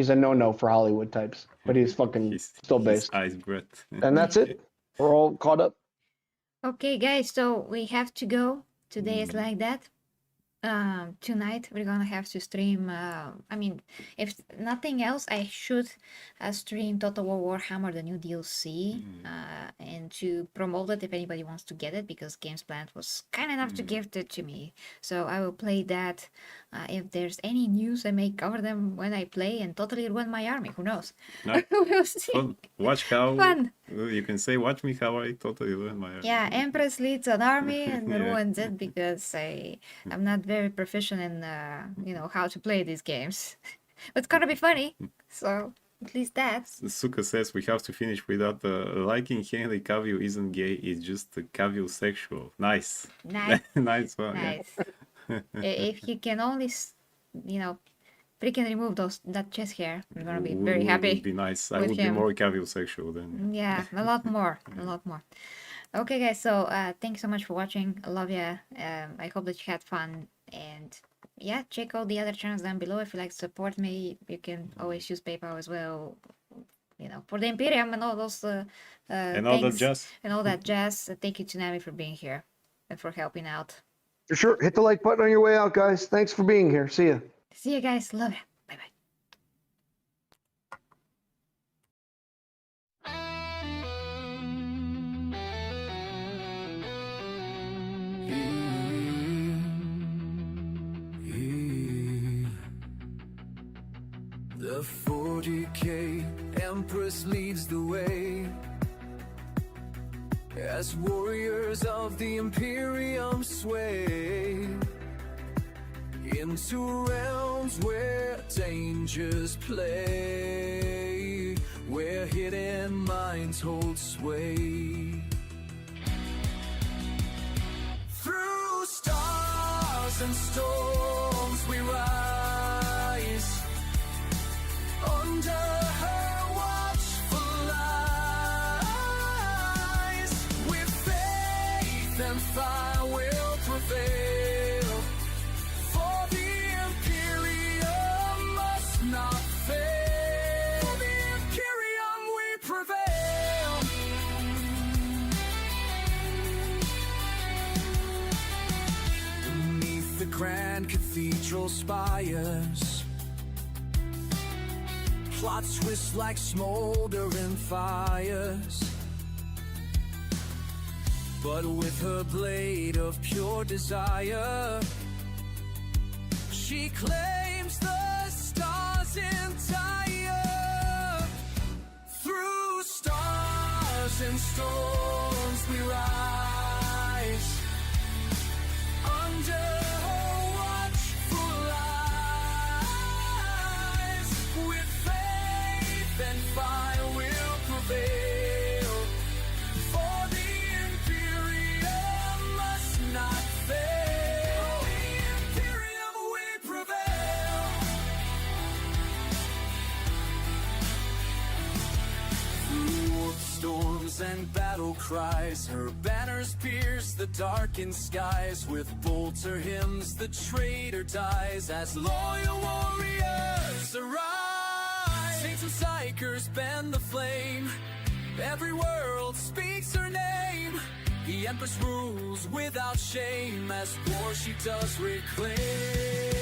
a no-no for Hollywood types, but he's fucking still based. Ice breath. And that's it. We're all caught up. Okay, guys, so we have to go. Today is like that. Tonight we're gonna have to stream. I mean, if nothing else, I should stream Total War Warhammer, the new DLC, and to promote it if anybody wants to get it, because Games Planet was kind enough to gift it to me. So I will play that. If there's any news, I may cover them when I play and totally ruin my army. Who knows? Nice. We'll see. Fun. Watch how. Fun. You can say, watch me how I totally ruin my. Yeah, Empress leads an army and Yeah. ruins it because I'm not very proficient in how to play these games. But it's gonna be funny, so at least that's Suka says we have to finish with that. Liking Henry Cavill isn't gay; it's just Cavill sexual. Nice, nice. nice one. Nice. If he can only, freaking remove that chest hair, we're gonna be very happy. Would be nice. I with would him. be more Cavill sexual then. Yeah, a lot more, a lot more. Okay, guys. So thank you so much for watching. I love ya. I hope that you had fun, and yeah, check out the other channels down below if you like to support me. You can always use PayPal as well. For the Imperium and all those And all that things jazz. and all that jazz. Thank you, Tsunami, for being here and for helping out. For sure. Hit the like button on your way out, guys. Thanks for being here. See ya. See you guys. Love ya. Bye bye. The 40K Empress leads the way as warriors of the Imperium sway into realms where dangers play, where hidden minds hold sway. Through stars and storms we rise, under her watchful eyes, with faith and fire will prevail, for the Imperium must not fail. For the Imperium we prevail. Beneath the grand cathedral spires, Plots twist like smoldering fires. But with her blade of pure desire, she claims the stars entire. Through stars and storms we rise, under her watchful eyes. With faith and fire we'll prevail, for the imperium must not fail. The imperium we prevail. Through storms and battle cries, her banners pierce the darkened skies. With bolter hymns the traitor dies, as loyal warriors arise. Saints and psychers bend the flame, every world speaks her name. The Empress rules without shame, as war she does reclaim.